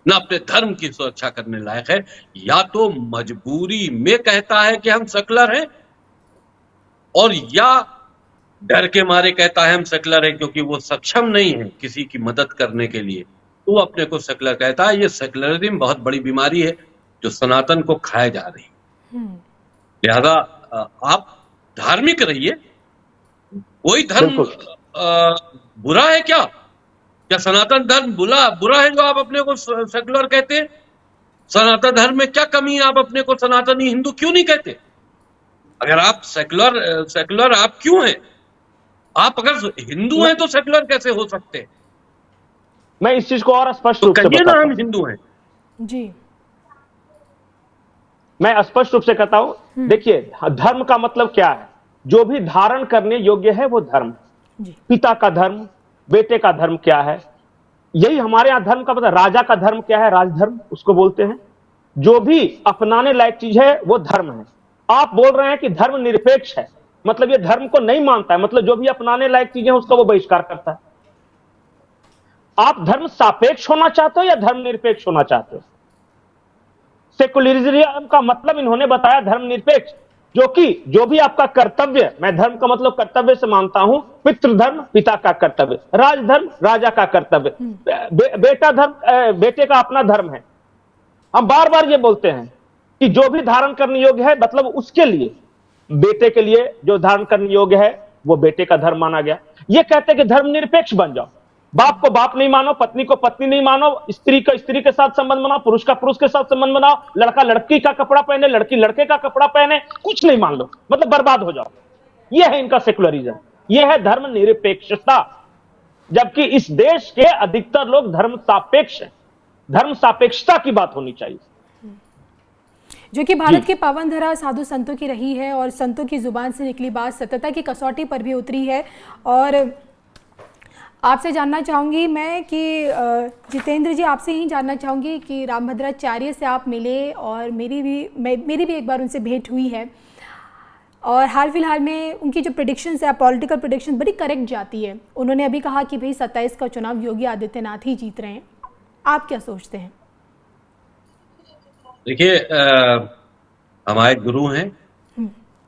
[SPEAKER 2] ना अपने धर्म की सुरक्षा करने लायक है। या तो मजबूरी में कहता है कि हम सेकुलर हैं, और या डर के मारे कहता है हम सेकुलर हैं क्योंकि वो सक्षम नहीं है किसी की मदद करने के लिए, तो वो अपने को सेकुलर कहता है। ये सेकुलरिज्म बहुत बड़ी बीमारी है जो सनातन को खाए जा रही है। लिहाजा आप धार्मिक रहिए। कोई धर्म बुरा है क्या? क्या सनातन धर्म बुरा है जो आप अपने को सेकुलर कहते हैं? सनातन धर्म में क्या कमी है? आप अपने को सनातनी हिंदू क्यों नहीं कहते? अगर आप सेकुलर आप क्यों हैं? आप अगर हिंदू हैं तो सेकुलर कैसे हो सकते हैं?
[SPEAKER 3] मैं इस चीज को और स्पष्ट रूप से
[SPEAKER 2] कहिए ना,
[SPEAKER 3] बताता
[SPEAKER 2] हम हिंदू हैं
[SPEAKER 1] जी।
[SPEAKER 3] मैं स्पष्ट रूप से कहता हूं, देखिए, धर्म का मतलब क्या है? जो भी धारण करने योग्य है वो धर्म। पिता का धर्म, बेटे का धर्म क्या है? यही हमारे यहां धर्म का मतलब। राजा का धर्म क्या है? राजधर्म उसको बोलते हैं। जो भी अपनाने लायक चीज है वो धर्म है। आप बोल रहे हैं कि धर्म निरपेक्ष है, मतलब ये धर्म को नहीं मानता है, मतलब जो भी अपनाने लायक चीजें उसका वो बहिष्कार करता है। आप धर्म सापेक्ष होना चाहते हो या धर्म निरपेक्ष होना चाहते हो? सेकुलरिज्म का मतलब इन्होंने बताया धर्म निरपेक्ष, जो कि जो भी आपका कर्तव्य, मैं धर्म का मतलब कर्तव्य से मानता हूं, पितृधर्म पिता का कर्तव्य, राजधर्म राजा का कर्तव्य, बेटा धर्म बेटे का अपना धर्म है। हम बार बार ये बोलते हैं कि जो भी धारण करने योग्य है, मतलब उसके लिए, बेटे के लिए जो धारण करने योग्य है वो बेटे का धर्म माना गया। ये कहते हैं कि धर्म निरपेक्ष बन जाओ। बाप को बाप नहीं मानो, पत्नी को पत्नी नहीं मानो, स्त्री को स्त्री के साथ संबंध बनाओ, पुरुष का पुरुष के साथ संबंध बनाओ, लड़का लड़की का कपड़ा पहने, लड़की लड़के का कपड़ा पहने, कुछ नहीं मान लो, मतलब बर्बाद हो जाओ। यह है इनका सेकुलरिज्म, यह है धर्म निरपेक्षता। जबकि इस देश के अधिकतर लोग धर्म सापेक्ष हैं। धर्म सापेक्षता की बात होनी चाहिए,
[SPEAKER 1] जो कि भारत के पावन धरा साधु संतों की रही है, और संतों की जुबान से निकली बात सत्यता की कसौटी पर भी उतरी है। और आपसे जानना चाहूँगी मैं कि जितेंद्र जी, आपसे ही जानना चाहूँगी कि रामभद्राचार्य से आप मिले, और मेरी भी एक बार उनसे भेंट हुई है, और हाल फिलहाल में उनकी जो प्रेडिक्शंस है, पॉलिटिकल प्रेडिक्शन बड़ी करेक्ट जाती है। उन्होंने अभी कहा कि भाई 27 का चुनाव योगी आदित्यनाथ ही जीत रहे हैं। आप क्या सोचते हैं?
[SPEAKER 2] देखिए, हमारे गुरु हैं,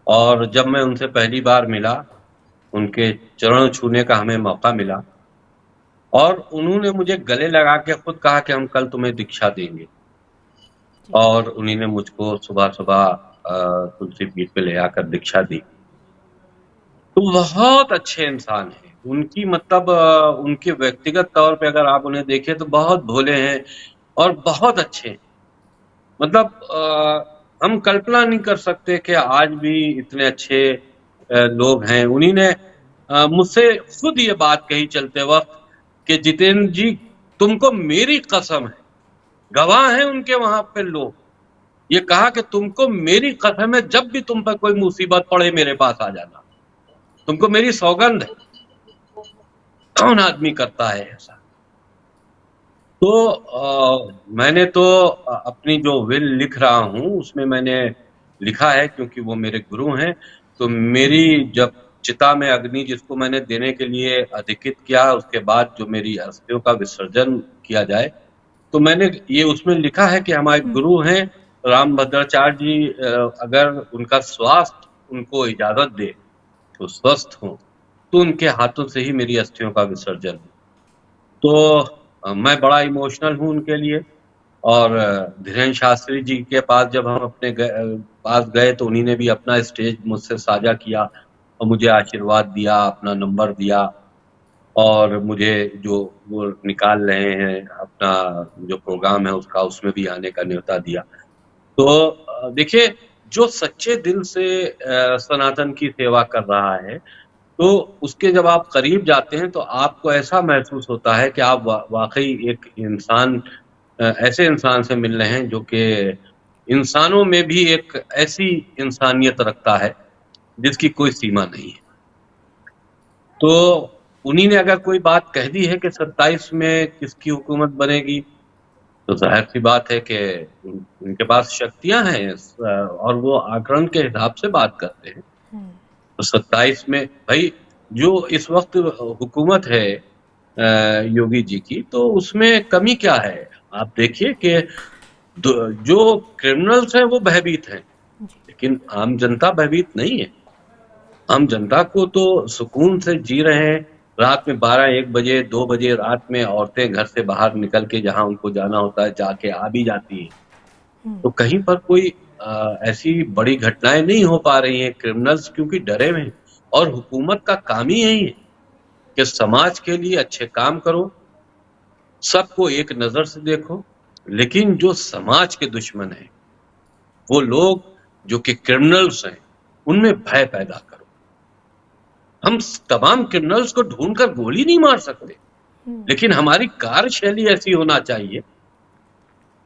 [SPEAKER 2] और जब मैं उनसे पहली बार मिला, उनके चरण छूने का हमें मौका मिला, और उन्होंने मुझे गले लगा के खुद कहा कि हम कल तुम्हें दीक्षा देंगे। और उन्हीं ने मुझको सुबह सुबह तुलसी पीठ पे ले आकर दीक्षा दी। तो बहुत अच्छे इंसान हैं। उनकी मतलब उनके व्यक्तिगत तौर पे अगर आप उन्हें देखें तो बहुत भोले हैं और बहुत अच्छे हैं। मतलब हम कल्पना नहीं कर सकते कि आज भी इतने अच्छे लोग हैं। उन्हीं ने मुझसे खुद ये बात कही चलते वक्त कि जितेंद्र जी, तुमको मेरी कसम है, गवाह हैं उनके वहां पे लोग, ये कहा कि तुमको मेरी कसम है, जब भी तुम पर कोई मुसीबत पड़े मेरे पास आ जाना, तुमको मेरी सौगंध है। कौन आदमी करता है ऐसा? तो मैंने तो अपनी जो विल लिख रहा हूं उसमें मैंने लिखा है, क्योंकि वो मेरे गुरु हैं, तो मेरी जब चिता में अग्नि जिसको मैंने देने के लिए अधिकृत किया, उसके बाद जो मेरी अस्थियों का विसर्जन किया जाए, तो मैंने ये उसमें लिखा है कि हमारे गुरु हैं रामभद्राचार्य जी, अगर उनका स्वास्थ्य उनको इजाजत दे तो स्वस्थ हो, तो उनके हाथों से ही मेरी अस्थियों का विसर्जन हो। तो मैं बड़ा इमोशनल हूं उनके लिए। और धीरेन्द्र शास्त्री जी के पास जब हम अपने पास गए तो उन्हीं ने भी अपना स्टेज मुझसे साझा किया और मुझे आशीर्वाद दिया, अपना नंबर दिया, और मुझे जो वो निकाल रहे हैं अपना जो प्रोग्राम है उसका, उसमें भी आने का न्योता दिया। तो देखिए, जो सच्चे दिल से सनातन की सेवा कर रहा है, तो उसके जब आप करीब जाते हैं तो आपको ऐसा महसूस होता है कि आप वाकई एक इंसान, ऐसे इंसान से मिल रहे हैं जो कि इंसानों में भी एक ऐसी इंसानियत रखता है जिसकी कोई सीमा नहीं है। तो उन्हीं ने अगर कोई बात कह दी है कि 27 में किसकी हुकूमत बनेगी, तो जाहिर सी बात है कि उनके पास शक्तियां हैं और वो आकलन के हिसाब से बात करते हैं। तो 27 में भाई जो इस वक्त हुकूमत है योगी जी की, तो उसमें कमी क्या है? आप देखिए कि जो क्रिमिनल्स हैं वो भयभीत हैं, लेकिन आम जनता भयभीत नहीं है। आम जनता को तो सुकून से जी रहे हैं। रात में 12-1 बजे 2 बजे रात में औरतें घर से बाहर निकल के जहां उनको जाना होता है जाके आ भी जाती है। तो कहीं पर कोई ऐसी बड़ी घटनाएं नहीं हो पा रही हैं। क्रिमिनल्स क्योंकि डरे हुए हैं, और हुकूमत का काम ही यही है कि समाज के लिए अच्छे काम करो, सबको एक नजर से देखो, लेकिन जो समाज के दुश्मन हैं, वो लोग जो कि क्रिमिनल्स हैं, उनमें भय पैदा करो। हम तमाम क्रिमिनल्स को ढूंढकर गोली नहीं मार सकते, लेकिन हमारी कार्यशैली ऐसी होना चाहिए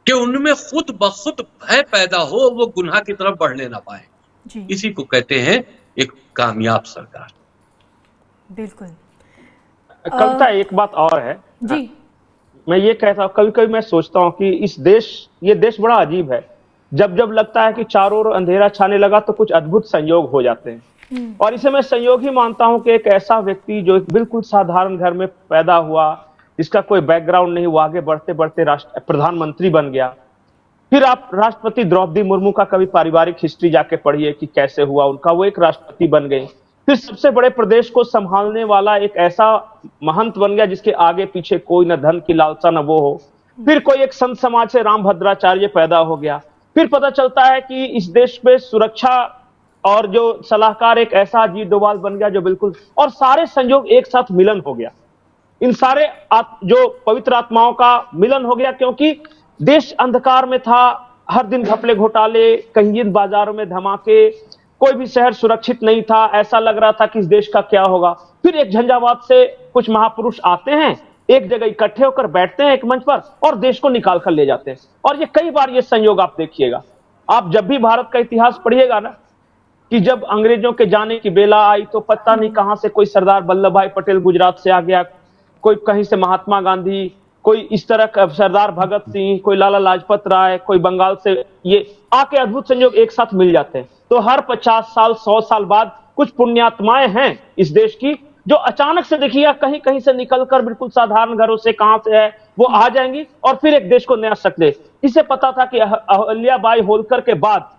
[SPEAKER 2] कि उनमें खुद ब खुद भय पैदा हो, वो गुनाह की तरफ बढ़ने ना पाए। इसी को कहते हैं एक कामयाब सरकार।
[SPEAKER 1] बिल्कुल।
[SPEAKER 3] कविता, एक बात और है
[SPEAKER 1] जी।
[SPEAKER 3] मैं ये कहता हूँ, कभी कभी मैं सोचता हूँ कि ये देश बड़ा अजीब है। जब जब लगता है कि चारों ओर अंधेरा छाने लगा तो कुछ अद्भुत संयोग हो जाते हैं, और इसे मैं संयोग ही मानता हूं कि एक ऐसा व्यक्ति जो एक बिल्कुल साधारण घर में पैदा हुआ, जिसका कोई बैकग्राउंड नहीं, वो आगे बढ़ते बढ़ते प्रधानमंत्री बन गया। फिर आप राष्ट्रपति द्रौपदी मुर्मू का कभी पारिवारिक हिस्ट्री जाके पढ़िए कि कैसे हुआ उनका, वो एक राष्ट्रपति बन गई। फिर सबसे बड़े प्रदेश को संभालने वाला एक ऐसा महंत बन गया जिसके आगे पीछे कोई न धन की लालसा न वो हो। फिर कोई एक संत समाज से रामभद्राचार्य पैदा हो गया। फिर पता चलता है कि इस देश में सुरक्षा और जो सलाहकार एक ऐसा अजीत डोभाल बन गया जो बिल्कुल, और सारे संयोग एक साथ मिलन हो गया। इन सारे जो पवित्र आत्माओं का मिलन हो गया, क्योंकि देश अंधकार में था, हर दिन घपले घोटाले, कहीं बाजारों में धमाके, कोई भी शहर सुरक्षित नहीं था, ऐसा लग रहा था कि इस देश का क्या होगा। फिर एक झंझावात से कुछ महापुरुष आते हैं, एक जगह इकट्ठे होकर बैठते हैं एक मंच पर और देश को निकाल कर ले जाते हैं। और ये कई बार ये संयोग आप देखिएगा, आप जब भी भारत का इतिहास पढ़िएगा ना, कि जब अंग्रेजों के जाने की बेला आई तो पता नहीं कहां से कोई सरदार वल्लभ भाई पटेल गुजरात से आ गया, कोई कहीं से महात्मा गांधी, कोई इस तरह का सरदार भगत सिंह, कोई लाला लाजपत राय, कोई बंगाल से, ये आके अद्भुत संयोग एक साथ मिल जाते हैं। तो हर 50 साल 100 साल बाद कुछ पुण्यात्माएं हैं इस देश की जो अचानक से देखिए कहीं कहीं से निकलकर बिल्कुल साधारण घरों से कहां से है वो आ जाएंगी और फिर एक देश को नया शक्ल दे। इसे पता था कि अहल्याबाई होलकर के बाद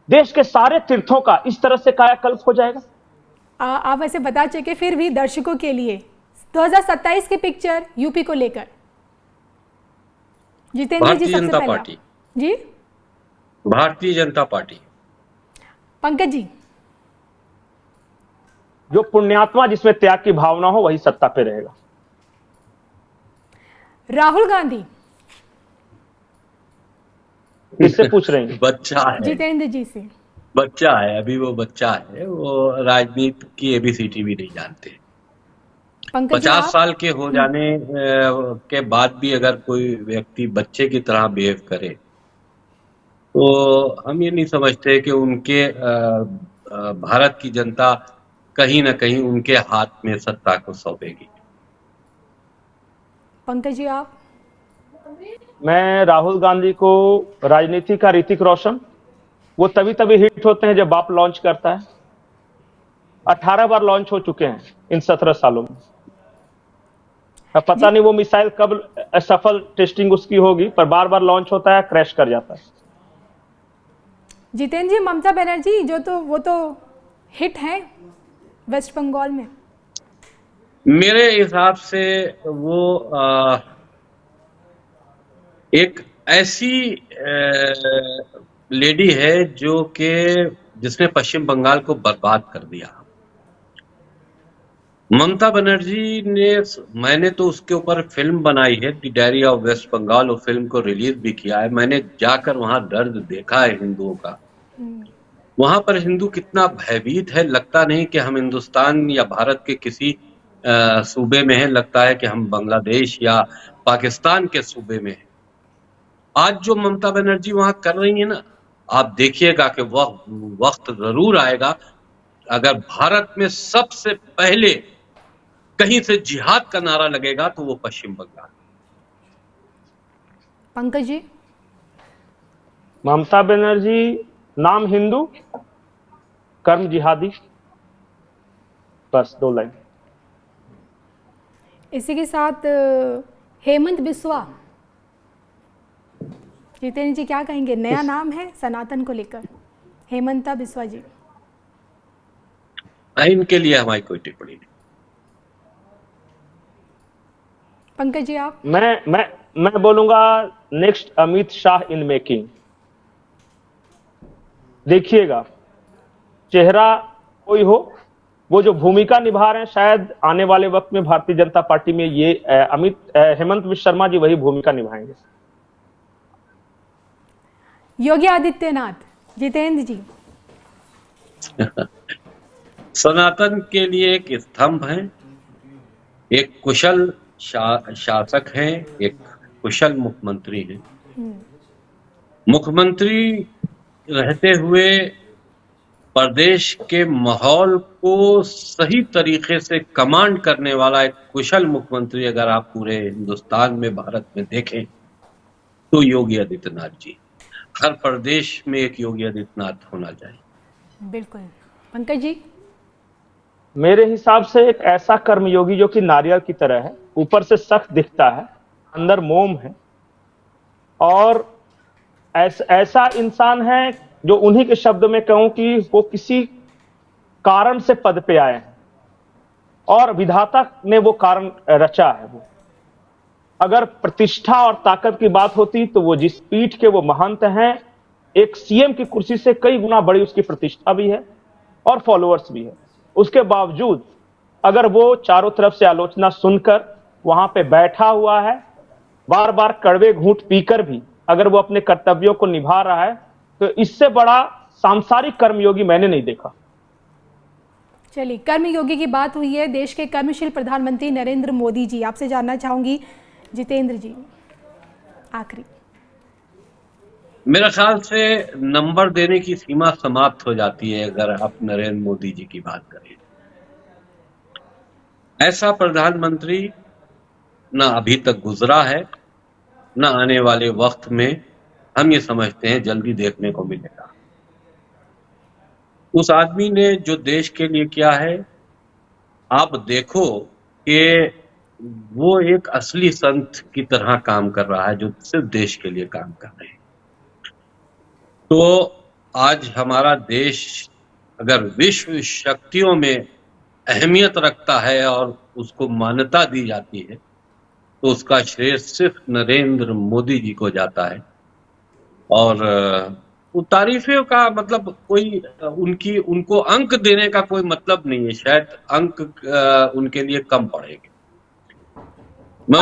[SPEAKER 3] देश के सारे तीर्थों का इस तरह से कायाकल्प हो जाएगा।
[SPEAKER 1] आप वैसे बता चुके, फिर भी दर्शकों के लिए 2027 की पिक्चर यूपी को लेकर जितेंद्र जी सबसे पहला जी।
[SPEAKER 2] भारतीय जनता पार्टी।
[SPEAKER 1] पंकज जी।
[SPEAKER 3] जो पुण्यात्मा जिसमें त्याग की भावना हो वही सत्ता पे रहेगा।
[SPEAKER 1] राहुल गांधी।
[SPEAKER 3] किससे पूछ रही हैं?
[SPEAKER 2] बच्चा है,
[SPEAKER 1] जितेंद्र जी से।
[SPEAKER 2] बच्चा है, अभी वो बच्चा है, वो राजनीति की एबीसीडी भी नहीं जानते।
[SPEAKER 1] पंकज जी
[SPEAKER 2] 50
[SPEAKER 1] आप।
[SPEAKER 2] साल के हो जाने के बाद भी अगर कोई व्यक्ति बच्चे की तरह बिहेव करे, तो हम ये नहीं समझते कि उनके भारत की जनता कहीं ना कहीं उनके हाथ में सत्ता को सौंपेगी।
[SPEAKER 1] पंकज जी आप।
[SPEAKER 3] मैं राहुल गांधी को राजनीति का ऋतिक रोशन, वो तभी तभी हिट होते हैं जब बाप लॉन्च करता है। 18 बार लॉन्च हो चुके हैं इन 17 सालों में। अब पता नहीं वो मिसाइल कब सफल टेस्टिंग उसकी होगी, पर बार बार लॉन्च होता है, क्रैश कर जाता है।
[SPEAKER 1] जितेंद्र जी, ममता बनर्जी वो तो हिट हैं वेस्ट बंगाल में।
[SPEAKER 2] मेरे हिसाब से वो एक ऐसी लेडी है जिसने पश्चिम बंगाल को बर्बाद कर दिया। ममता बनर्जी मैंने तो उसके ऊपर फिल्म बनाई है, the diary of West Bengal, और फिल्म को रिलीज भी किया है। मैंने जाकर वहां दर्द देखा है हिंदुओं का। वहां पर हिंदू कितना भयभीत है, लगता नहीं कि हम हिंदुस्तान या भारत के किसी सूबे में है, लगता है कि हम बांग्लादेश या पाकिस्तान के सूबे में है। आज जो ममता बनर्जी वहां कर रही है ना, आप देखिएगा कि वह वक्त जरूर आएगा अगर भारत में सबसे पहले कहीं से जिहाद का नारा लगेगा तो वो पश्चिम बंगाल।
[SPEAKER 1] पंकज जी।
[SPEAKER 3] ममता बनर्जी नाम हिंदू, कर्म जिहादी, बस 2 लाइन।
[SPEAKER 1] इसी के साथ हेमंत बिस्वा, जितेंद्र जी क्या कहेंगे? नया नाम है सनातन को लेकर, हेमंता बिस्वा जी।
[SPEAKER 2] इनके लिए हमारी कोई टिप्पणी नहीं।
[SPEAKER 1] पंकज जी आप।
[SPEAKER 3] मैं बोलूंगा next Amit Shah in making. देखिएगा, चेहरा कोई हो, वो जो भूमिका निभा रहे हैं, शायद आने वाले वक्त में भारतीय जनता पार्टी में ये हेमंत बिस्वा शर्मा जी वही भूमिका निभाएंगे।
[SPEAKER 1] योगी आदित्यनाथ, जितेंद्र जी।
[SPEAKER 2] सनातन के लिए एक स्तंभ है, एक कुशल शासक हैं, एक कुशल मुख्यमंत्री हैं। मुख्यमंत्री रहते हुए प्रदेश के माहौल को सही तरीके से कमांड करने वाला एक कुशल मुख्यमंत्री अगर आप पूरे हिंदुस्तान में, भारत में देखें तो योगी आदित्यनाथ जी। हर प्रदेश में एक योगी आदित्यनाथ होना चाहिए।
[SPEAKER 1] बिल्कुल। पंकज जी।
[SPEAKER 3] मेरे हिसाब से एक ऐसा कर्मयोगी जो कि नारियल की तरह है, ऊपर से सख्त दिखता है, अंदर मोम है, और ऐसा इंसान है जो उन्हीं के शब्द में कहूं कि वो किसी कारण से पद पे आए हैं और विधाता ने वो कारण रचा है। वो अगर प्रतिष्ठा और ताकत की बात होती तो वो जिस पीठ के वो महंत हैं, एक सीएम की कुर्सी से कई गुना बड़ी उसकी प्रतिष्ठा भी है और फॉलोअर्स भी है। उसके बावजूद अगर वो चारों तरफ से आलोचना सुनकर वहां पे बैठा हुआ है, बार बार कड़वे घूंट पीकर भी अगर वो अपने कर्तव्यों को निभा रहा है, तो इससे बड़ा सांसारिक कर्मयोगी मैंने नहीं देखा।
[SPEAKER 1] चलिए, कर्मयोगी की बात हुई है, देश के कर्मशील प्रधानमंत्री नरेंद्र मोदी जी, आपसे जानना चाहूंगी जितेंद्र जी आखिरी।
[SPEAKER 2] मेरा ख्याल से नंबर देने की सीमा समाप्त हो जाती है अगर आप नरेंद्र मोदी जी की बात करें। ऐसा प्रधानमंत्री ना अभी तक गुजरा है, ना आने वाले वक्त में हम ये समझते हैं जल्दी देखने को मिलेगा। उस आदमी ने जो देश के लिए किया है, आप देखो कि वो एक असली संत की तरह काम कर रहा है, जो सिर्फ देश के लिए काम कर रहे हैं। तो आज हमारा देश अगर विश्व शक्तियों में अहमियत रखता है और उसको मान्यता दी जाती है, तो उसका श्रेय सिर्फ नरेंद्र मोदी जी को जाता है। और तारीफों का मतलब कोई उनको अंक देने का कोई मतलब नहीं है, शायद अंक उनके लिए कम पड़ेंगे। मैं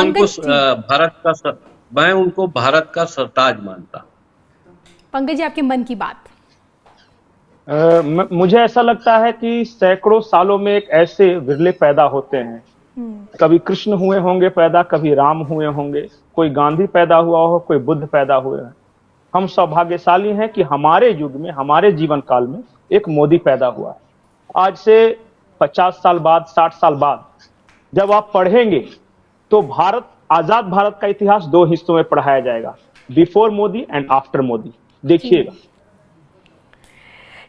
[SPEAKER 2] उनको भारत का सरताज मानता।
[SPEAKER 1] पंकज जी, आपके मन की बात।
[SPEAKER 3] मुझे ऐसा लगता है कि सैकड़ों सालों में एक ऐसे विरले पैदा होते हैं। कभी कृष्ण हुए होंगे पैदा, कभी राम हुए होंगे, कोई गांधी पैदा हुआ हो, कोई बुद्ध पैदा हुए हैं। हम सौभाग्यशाली हैं कि हमारे युग में, हमारे जीवन काल में एक मोदी पैदा हुआ है। आज से 50 साल बाद, 60 साल बाद जब आप पढ़ेंगे तो भारत, आजाद भारत का इतिहास 2 हिस्सों में पढ़ाया जाएगा, before Modi and after Modi. देखिएगा।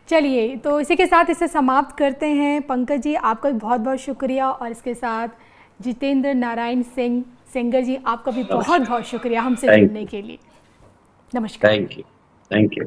[SPEAKER 1] चलिए, तो इसी के साथ इसे समाप्त करते हैं। पंकज जी, आपका भी बहुत बहुत शुक्रिया, और इसके साथ जितेंद्र नारायण सिंह सेंगर जी, आपका भी बहुत बहुत शुक्रिया हमसे जुड़ने के लिए। नमस्कार।
[SPEAKER 2] Thank you.